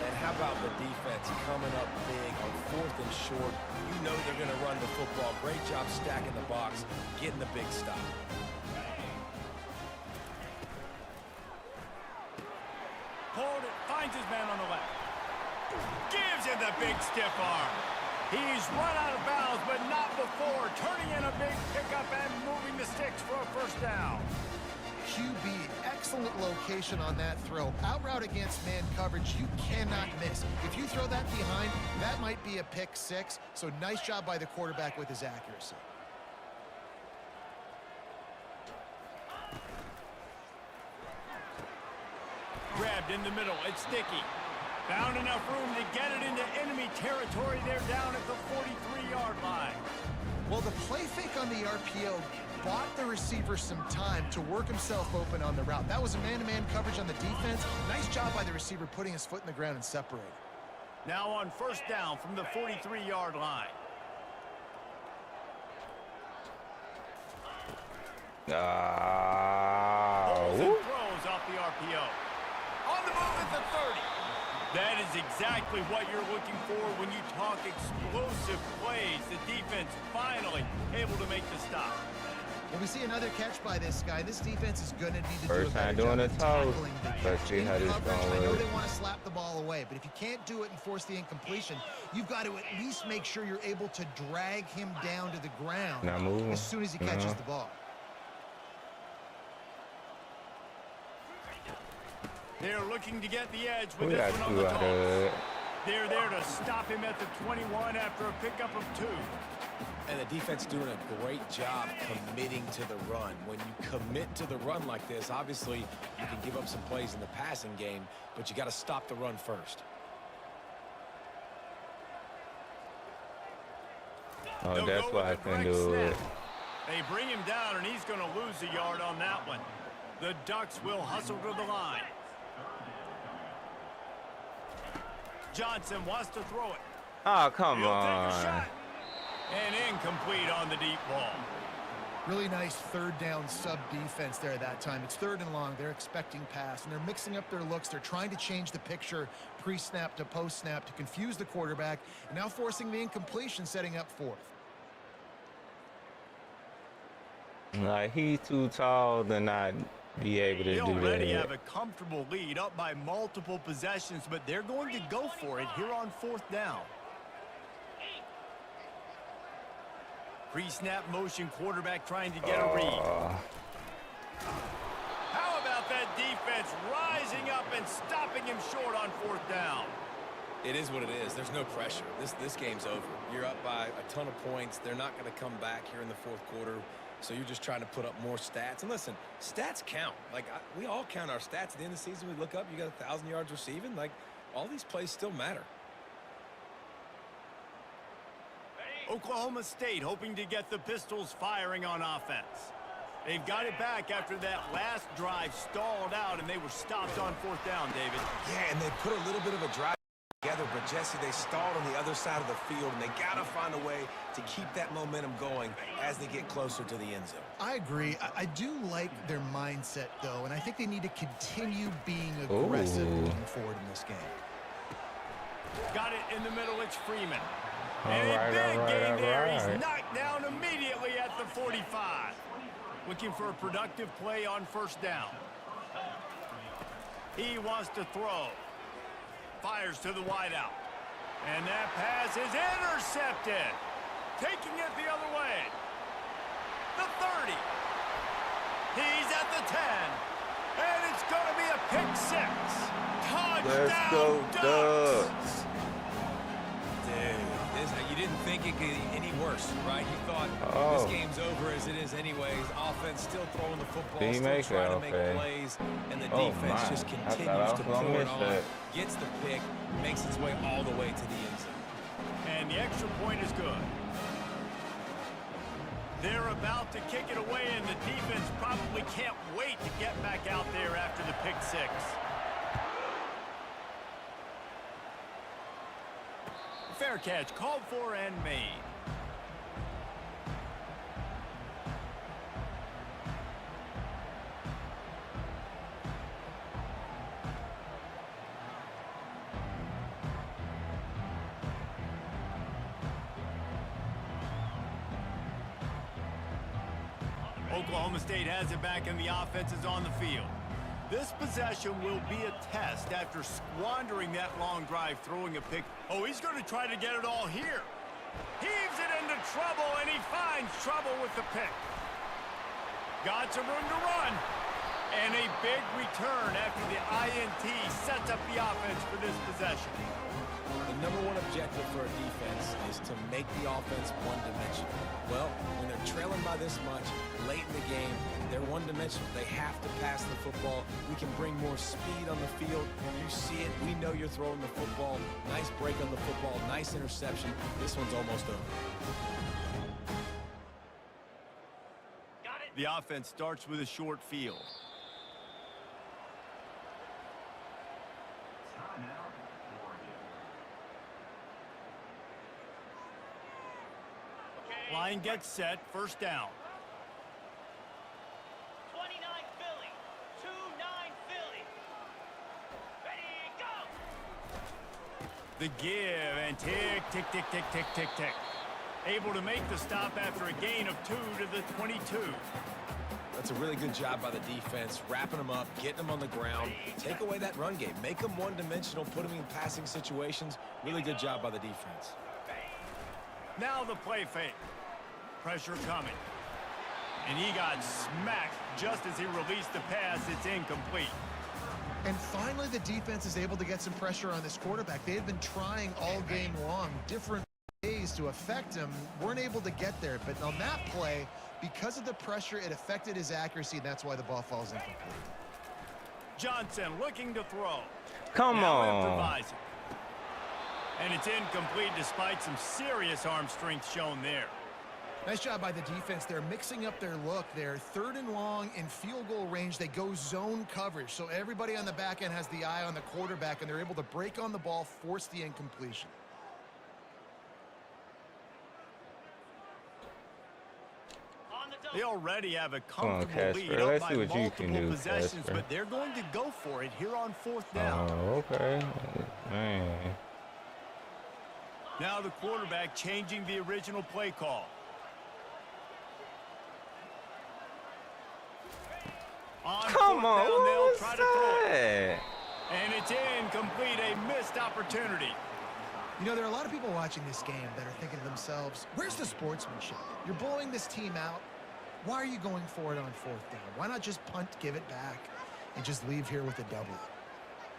And how about the defense coming up big on 4th and short? You know they're going to run the football. Great job stacking the box, getting the big stop. Hold it, finds his man on the left. Gives him the big stiff arm. He's run out of bounds, but not before. Turning in a big pickup and moving the sticks for a 1st down. QB, excellent location on that throw. Out route against man coverage, you cannot miss. If you throw that behind, that might be a pick 6. So nice job by the quarterback with his accuracy. Grabbed in the middle. It's Sticky. Found enough room to get it into enemy territory. They're down at the 43-yard line. Well, the play fake on the RPO bought the receiver some time to work himself open on the route. That was a man-to-man coverage on the defense. Nice job by the receiver putting his foot in the ground and separating. Now on 1st down from the 43-yard line. Pulls and throws off the RPO. On the move at the 30. That is exactly what you're looking for when you talk explosive plays. The defense finally able to make the stop. When we see another catch by this guy, this defense is going to need to First do a time better doing job a of toss. tackling the Let's catch. see In how this coverage, gonna I know work. they want to slap the ball away, but if you can't do it and force the incompletion, you've got to at least make sure you're able to drag him down to the ground Not moving. as soon as he catches the ball. They're looking to get the edge with We this got one on 2 the out toss. of it. They're there to stop him at the 21 after a pickup of 2. And the defense doing a great job committing to the run. When you commit to the run like this, obviously you can give up some plays in the passing game, but you got to stop the run first. Oh, They'll that's go why I with the couldn't direct do it. snap. They bring him down, and he's going to lose a yard on that one. The Ducks will hustle to the line. Johnson wants to throw it. Oh, come He'll take a on. shot. And incomplete on the deep ball. Really nice third down sub defense there that time. It's 3rd and long. They're expecting pass, and they're mixing up their looks. They're trying to change the picture pre-snap to post-snap to confuse the quarterback, and now forcing the incompletion, setting up 4th. Like, he's too tall to not be able to They do already that. have a comfortable lead up by multiple possessions, but they're going to go for it here on 4th down. Pre-snap motion, quarterback trying to get a read. How about that defense rising up and stopping him short on 4th down? It is what it is. There's no pressure. This game's over. You're up by a ton of points. They're not going to come back here in the 4th quarter. So you're just trying to put up more stats. And listen, stats count. Like, we all count our stats. At the end of the season, we look up, you got 1,000 yards receiving. Like, all these plays still matter. Oklahoma State hoping to get the Pistols firing on offense. They've got it back after that last drive stalled out, and they were stopped on 4th down, David. Yeah, and they put a little bit of a drive together, but Jesse, they stalled on the other side of the field, and they got to find a way to keep that momentum going as they get closer to the end zone. I agree. I do like their mindset, though, and I think they need to continue being aggressive moving forward in this game. Got it in the middle. It's Freeman. All And right, a big all right, gain all there. right. He's knocked down immediately at the 45. Looking for a productive play on 1st down. He wants to throw. Fires to the wideout. And that pass is intercepted. Taking it the other way. The 30. He's at the 10. And it's going to be a pick 6. Touchdown, Let's go, Ducks. You didn't think it could get any worse, right? You thought this game's over as it is anyways. Offense still throwing the football, Did he still make trying it? to make Okay. plays, and the Oh, defense my. just I continues thought I to was gonna pour it miss on, that. gets the pick, makes its way all the way to the end zone. And the extra point is good. They're about to kick it away, and the defense probably can't wait to get back out there after the pick 6. Fair catch, called for and made. Oklahoma State has it back, and the offense is on the field. This possession will be a test after squandering that long drive, throwing a pick. Oh, he's going to try to get it all here. Heaves it into trouble, and he finds trouble with the pick. Got some room to run. And a big return after the INT sets up the offense for this possession. The #1 objective for a defense is to make the offense one-dimensional. Well, when they're trailing by this much late in the game, they're one-dimensional. They have to pass the football. We can bring more speed on the field. You see it. We know you're throwing the football. Nice break on the football. Nice interception. This one's almost over. The offense starts with a short field. Line gets set, 1st down. 29 Philly, 2-9 Philly. Ready, go! The give and tick, tick, tick, tick, tick, tick, tick. Able to make the stop after a gain of 2 to the 22. That's a really good job by the defense, wrapping them up, getting them on the ground. Take away that run game. Make them one-dimensional, put them in passing situations. Really good job by the defense. Now the play fake. Pressure coming. And he got smacked just as he released the pass. It's incomplete. And finally, the defense is able to get some pressure on this quarterback. They had been trying all game long, different ways to affect him. Weren't able to get there. But on that play, because of the pressure, it affected his accuracy, and that's why the ball falls incomplete. Johnson looking to throw. Come Now on. improvising. And it's incomplete despite some serious arm strength shown there. Nice job by the defense. They're mixing up their look. They're 3rd and long in field goal range. They go zone coverage. So everybody on the back end has the eye on the quarterback, and they're able to break on the ball, force the incompletion. On the They already have a on, comfortable Casper. lead up Let's by see what you multiple can do, possessions, Casper. but they're going to go for it here on 4th down. Oh, okay. Man. Now the quarterback changing the original play call. Come on, they'll what try was to throw it. that? And it's incomplete, a missed opportunity. You know, there are a lot of people watching this game that are thinking to themselves, where's the sportsmanship? You're blowing this team out. Why are you going for it on 4th down? Why not just punt, give it back, and just leave here with a W?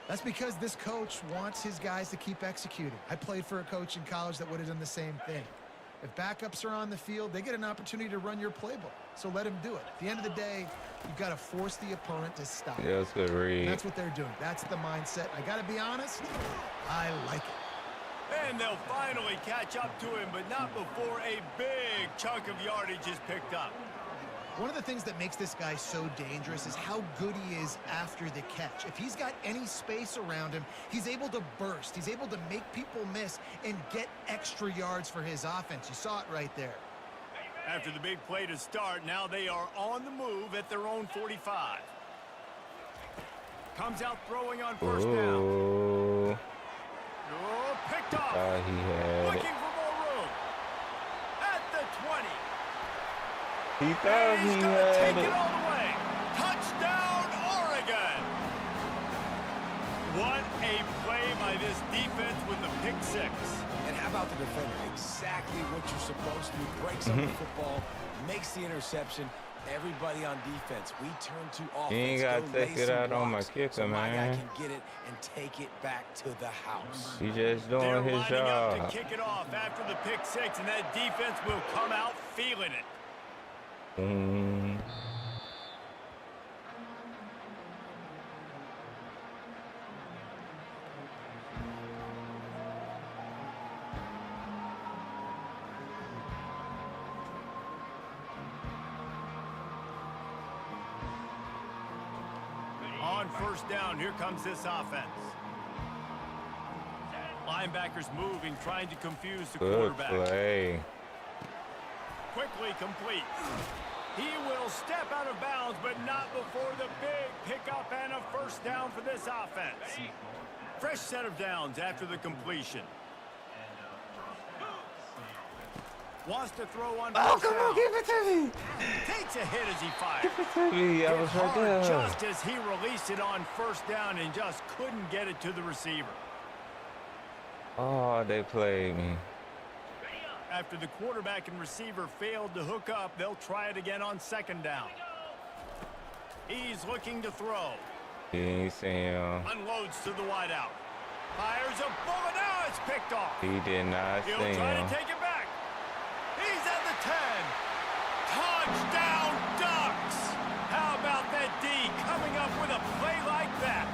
That's because this coach wants his guys to keep executing. I played for a coach in college that would have done the same thing. If backups are on the field, they get an opportunity to run your playbook. So let him do it. At the end of the day, you've got to force the opponent to stop. Yeah, that's good read. And that's what they're doing. That's the mindset. I got to be honest, I like it. And they'll finally catch up to him, but not before a big chunk of yardage is picked up. One of the things that makes this guy so dangerous is how good he is after the catch. If he's got any space around him, he's able to burst. He's able to make people miss and get extra yards for his offense. You saw it right there. After the big play to start, now they are on the move at their own 45. Comes out throwing on 1st down. Ooh. Oh, picked off. He had Looking it. for more room. At the 20. He thought He's he going to had take it it. all the way. Touchdown, Oregon. What a play by this defense with the pick 6. And how about the defender? Exactly what you're supposed to do. Breaks up the football, makes the interception. Everybody on defense, we turn to offense. You ain't got to Go take lay it some out on my blocks kicker, so my guy man. can get it and take it back to the house. He just They're doing his lining up job. to kick it off after the pick 6, and that defense will come out feeling it. On 1st down, here comes this offense. Linebackers moving, trying to confuse the Good quarterback. play. Quickly complete. He will step out of bounds, but not before the big pickup and a 1st down for this offense. Fresh set of downs after the completion. Wants to throw on 1st Come on, down. give it to me. Takes a hit as he fires. Give it to me. I Hit was right hard there. just as he released it on 1st down and just couldn't get it to the receiver. Oh, they played me. After the quarterback and receiver failed to hook up, they'll try it again on 2nd down. He's looking to throw. He ain't seen him. Unloads to the wideout. Fires a bullet. Now it's picked off. He did not He'll see try him. to take it back. He's at the 10. Touchdown, Ducks. How about that D coming up with a play like that?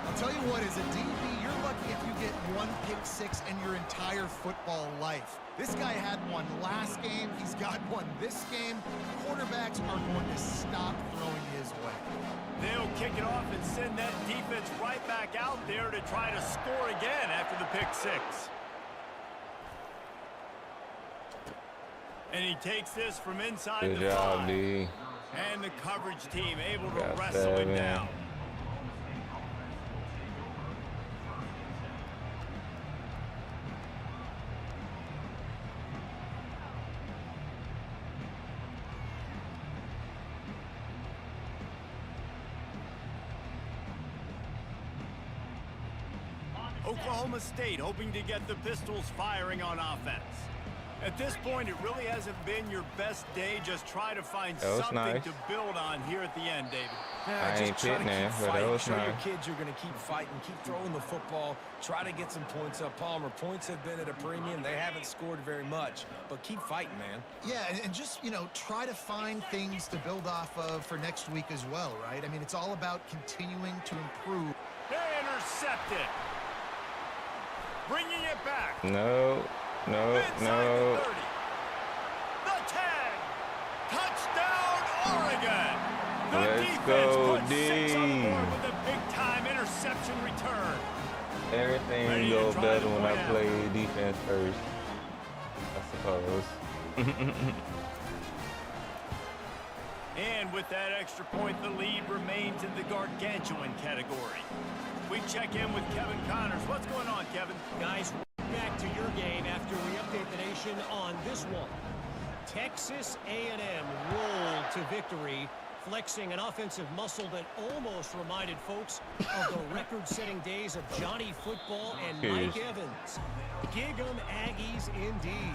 I'll tell you what, as a DB, you're lucky if you get one pick 6 in your entire football life. This guy had one last game. He's got one this game. Quarterbacks are going to stop throwing his way. They'll kick it off and send that defense right back out there to try to score again after the pick 6. And he takes this from inside Good the job, 5. D. And the coverage team able to Got wrestle him 7. down. Oklahoma State hoping to get the Pistols firing on offense. At this point, it really hasn't been your best day. Just try to find That was something nice. to build on here at the end, David. Yeah, I just ain't try to pitting keep it, but that fighting. was Show your nice. kids you're going to keep fighting, keep throwing the football, try to get some points up. Palmer, points have been at a premium. They haven't scored very much, but keep fighting, man. Yeah, and just, you know, try to find things to build off of for next week as well, right? I mean, it's all about continuing to improve. Intercepted. Bringing it back. No, no, Inside no. the 30. The 10. Touchdown, Oregon. The Let's defense go, puts 6 on the D. board with a big-time interception return. Everything Ready to goes try better the when I plan. play defense first, I suppose. And with that extra point, the lead remains in the gargantuan category. We check in with Kevin Connors. What's going on, Kevin? Guys, back to your game after we update the nation on this one. Texas A&M rolled to victory, flexing an offensive muscle that almost reminded folks of the record-setting days of Johnny Football and Mike Evans. Gig 'em Aggies indeed.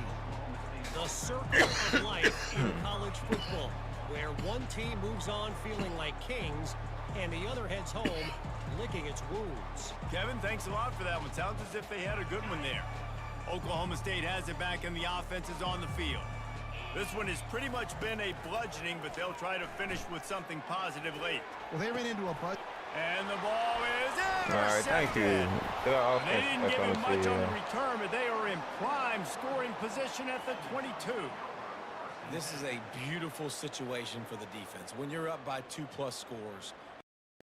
The circle of life in college football, where one team moves on feeling like kings and the other heads home licking its wounds. Kevin, thanks a lot for that one. Sounds as if they had a good one there. Oklahoma State has it back and the offense is on the field. This one has pretty much been a bludgeoning, but they'll try to finish with something positive late. Well, they ran into a butt. And the ball is intercepted. All right, thank you. They didn't give him much on the return, but they are in prime scoring position at the 22. This is a beautiful situation for the defense. When you're up by 2+ scores,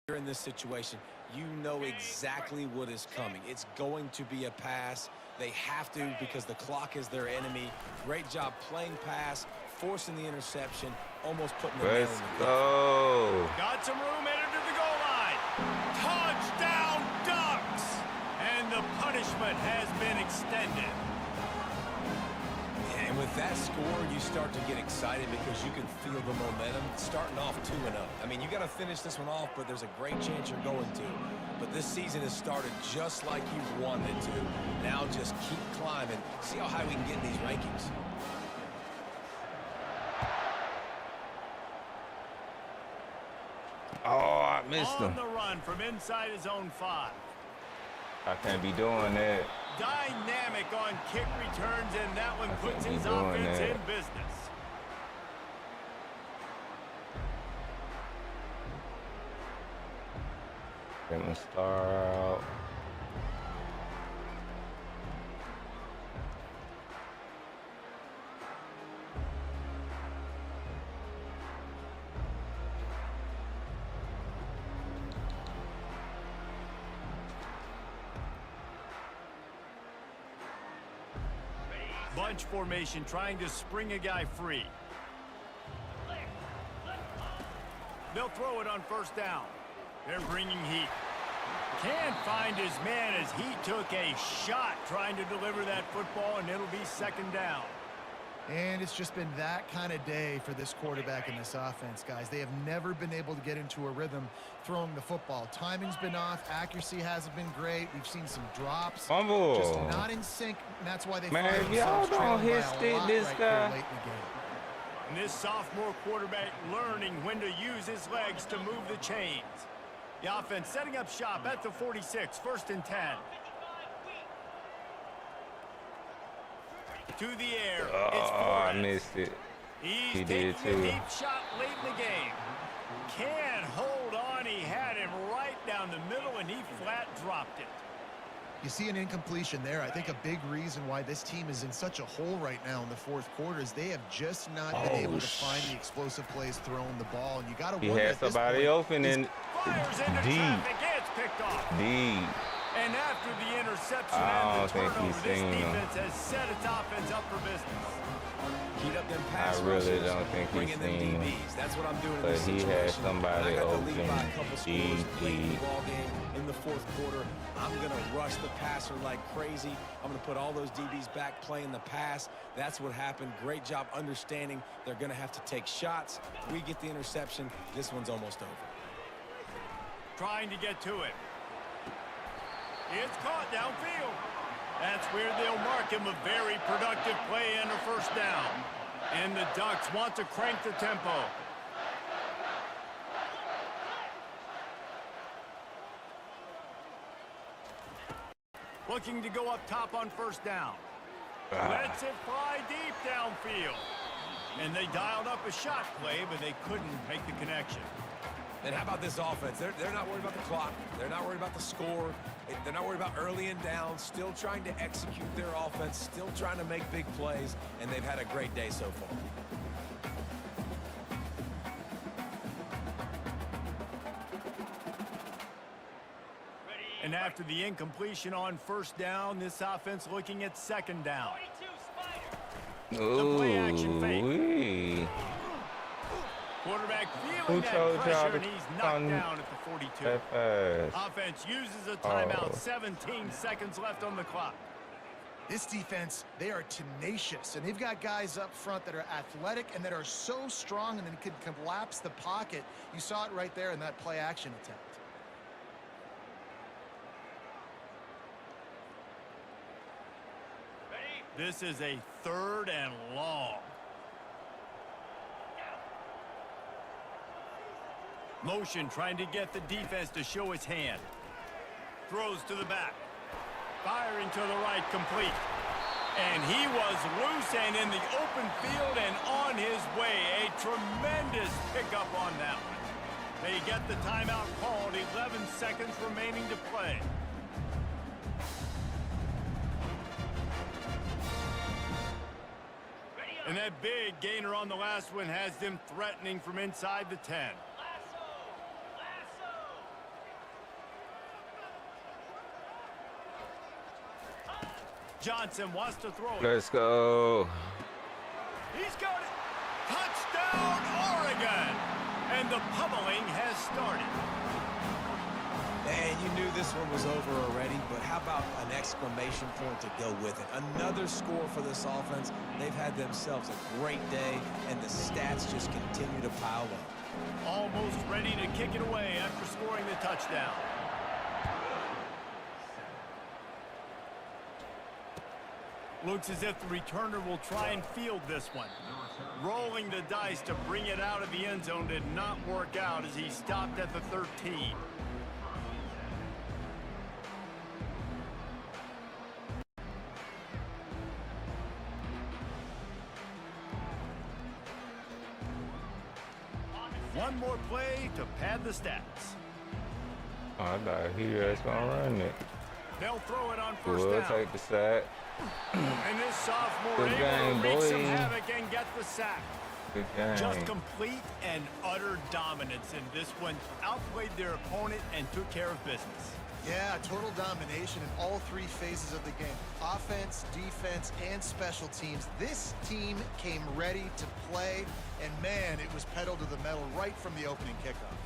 you're in this situation, you know exactly what is coming. It's going to be a pass. They have to because the clock is their enemy. Great job playing pass, forcing the interception, almost putting the nail in Let's the go. Got some room headed to the goal line. Touchdown Ducks! And the punishment has been extended. And with that score, you start to get excited because you can feel the momentum starting off 2-0. I mean, you got to finish this one off, but there's a great chance you're going to. But this season has started just like you wanted it to. Now just keep climbing. See how high we can get in these rankings. Oh, I missed On him. the run from inside his own 5. I can't be doing that. Dynamic on kick returns, and that one puts can't be his doing offense that. in business. Let me start out. Bunch formation trying to spring a guy free. They'll throw it on first down. They're bringing heat. Can't find his man as he took a shot trying to deliver that football, and it'll be second down. And it's just been that kind of day for this quarterback and this offense, guys. They have never been able to get into a rhythm throwing the football. Timing's been off. Accuracy hasn't been great. We've seen some drops. Fumble. Just not in sync, and that's why they Man, find y'all themselves don't trailing hit by a stick lot this right guy. here late in the game. And this sophomore quarterback learning when to use his legs to move the chains. The offense setting up shop at the 46, 1st and 10. To the air, it's Oh, I Flores. missed it. He's He taking did a too. deep shot late in the game. Can't hold on. He had him right down the middle, and he flat dropped it. You see an incompletion there. I think a big reason why this team is in such a hole right now in the fourth quarter is they have just not been able to find the explosive plays throwing the ball. And you got to He wonder had at this somebody point, open in Fires into deep. traffic. It's picked off. deep. And after the interception I and don't the think turnover, he's this seen him. defense has set its offense up for business. Heat up them pass I really rushers, don't think bring he's in them seen him. DBs. That's what I'm doing in But this he situation. had somebody When I got the lead by a open couple scores late in the deep. ball game in the fourth quarter. I'm going to rush the passer like crazy. I'm going to put all those DBs back playing the pass. That's what happened. Great job understanding they're going to have to take shots. We get the interception. This one's almost over. Trying to get to it. It's caught downfield. That's where they'll mark him a very productive play and a first down. And the Ducks want to crank the tempo. Looking to go up top on first down. Lets it fly deep downfield. And they dialed up a shot play, but they couldn't make the connection. And how about this offense? They're not worried about the clock. They're not worried about the score. They're not worried about early and down. Still trying to execute their offense. Still trying to make big plays. And they've had a great day so far. And after the incompletion on first down, this offense looking at second down. 22 Spider. The play action fake. Ooh-wee. Quarterback Who feeling that told y'all pressure, to and he's knocked come down at the 42. that fast? Offense uses a timeout. Oh. 17 seconds left on the clock. This defense, they are tenacious, and they've got guys up front that are athletic and that are so strong and then can collapse the pocket. You saw it right there in that play-action attempt. This is a 3rd and long. Motion trying to get the defense to show his hand. Throws to the back. Firing to the right, complete. And he was loose and in the open field and on his way. A tremendous pickup on that one. They get the timeout called. 11 seconds remaining to play. And that big gainer on the last one has them threatening from inside the 10. Johnson wants to throw it. Let's go. He's got it. Touchdown, Oregon. And the pummeling has started. And you knew this one was over already, but how about an exclamation point to go with it? Another score for this offense. They've had themselves a great day, and the stats just continue to pile up. Almost ready to kick it away after scoring the touchdown. Looks as if the returner will try and field this one. Rolling the dice to bring it out of the end zone did not work out as he stopped at the 13. One more play to pad the stats. Oh, I thought he was gonna run it. They'll throw it on first We'll down. take the sack. And this sophomore Good able game, to wreak some boy. havoc and get the sack. Good game. Just complete and utter dominance in this one. Outplayed their opponent and took care of business. Yeah, total domination in all 3 phases of the game. Offense, defense, and special teams. This team came ready to play, and man, it was pedal to the metal right from the opening kickoff.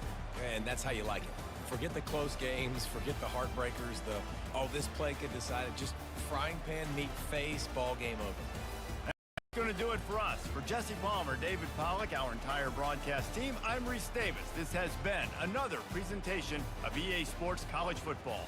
And that's how you like it. Forget the close games, forget the heartbreakers, this play could decide it. Just frying pan, meat face, ball game over. That's going to do it for us. For Jesse Palmer, David Pollack, our entire broadcast team, I'm Reese Davis. This has been another presentation of EA Sports College Football.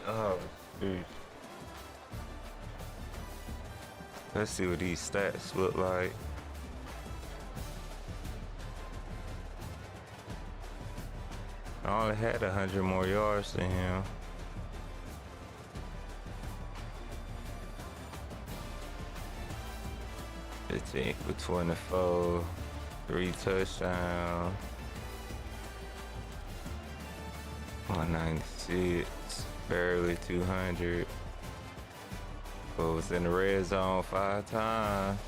Oh, jeez. Let's see what these stats look like. I only had 100 more yards than him. 15 for 24, 3 touchdowns, 196, barely 200. But was in the red zone 5 times.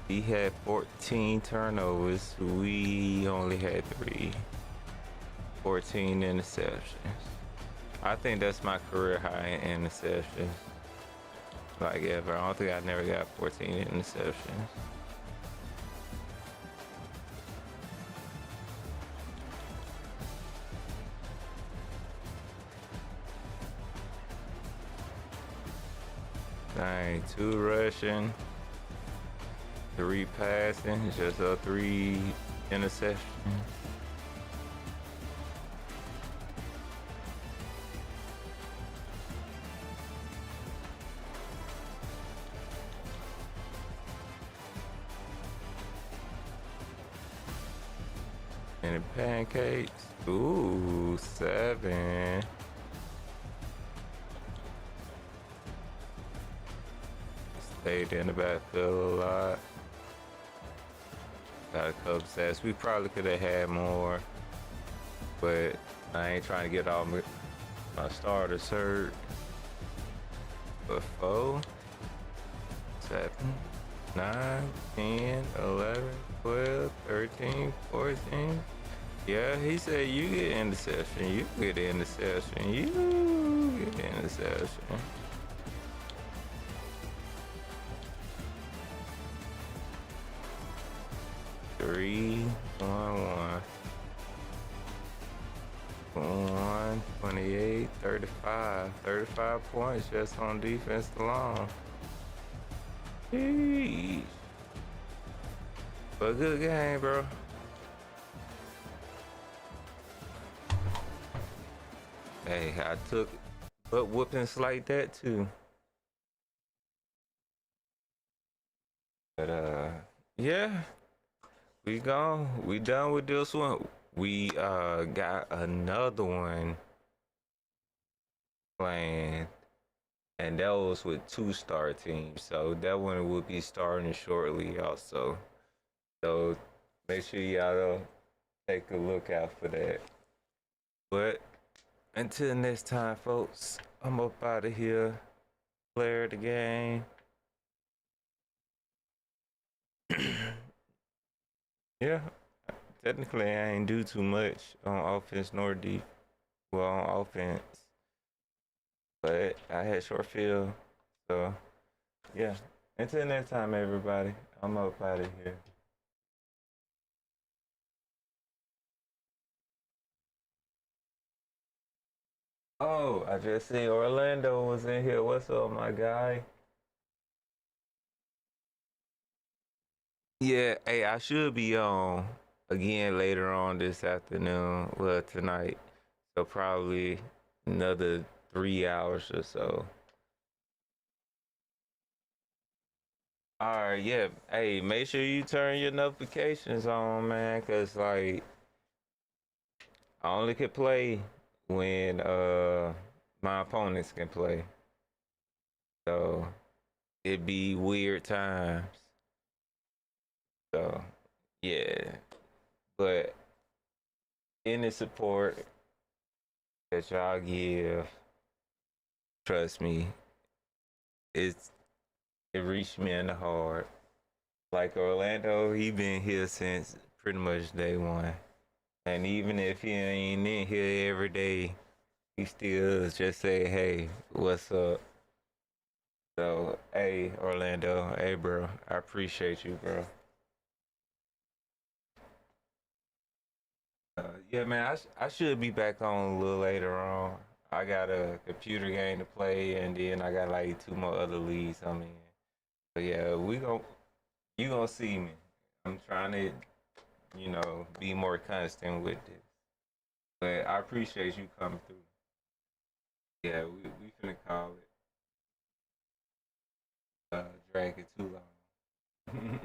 He had 14 turnovers. We only had 3. 14 interceptions. I think that's my career high in interceptions. Like ever. I don't think I never got 14 interceptions. Dang, 2 rushing, 3 passing, just a 3 interception. And the pancakes, ooh, 7. Stayed in the backfield a lot. Got a couple sacks. We probably could have had more, but I ain't trying to get all my starters hurt. But 4, 7, 9, 10, 11, 12, 13, 14. Yeah, he said you get interception, you get interception, you get interception. Three, 1, 28, 35. 35 points just on defense alone. Jeez. But a good game, bro. Hey, I took butt whoopings like that too. But yeah. We gone. We done with this one. We got another one planned, and that was with 2-star teams. So that one will be starting shortly also. So make sure y'all take a look out for that. But until next time, folks, I'm up out of here. Player of the game. Yeah, technically I ain't do too much on offense nor defense. Well, on offense, but I had short field. So, yeah. Until next time, everybody, I'm up out of here. Oh, I just seen Orlando was in here. What's up, my guy? Yeah, hey, I should be on again later on this afternoon. Well, tonight. So probably another 3 hours or so. Alright, yeah. Hey, make sure you turn your notifications on, man, cause like I only can play when my opponents can play. So it'd be weird times. So yeah. But any support that y'all give, trust me, it reached me in the heart. Like Orlando, he been here since pretty much day one. And even if he ain't in here every day, he still just say, hey, what's up? So, hey, Orlando, hey, bro, I appreciate you, bro. Yeah, man, I should be back on a little later on. I got a computer game to play, and then I got like 2 more other leagues I'm in. But yeah, you gonna see me. I'm trying to, be more constant with this. But I appreciate you coming through. Yeah, we finna call it. Drag it too long.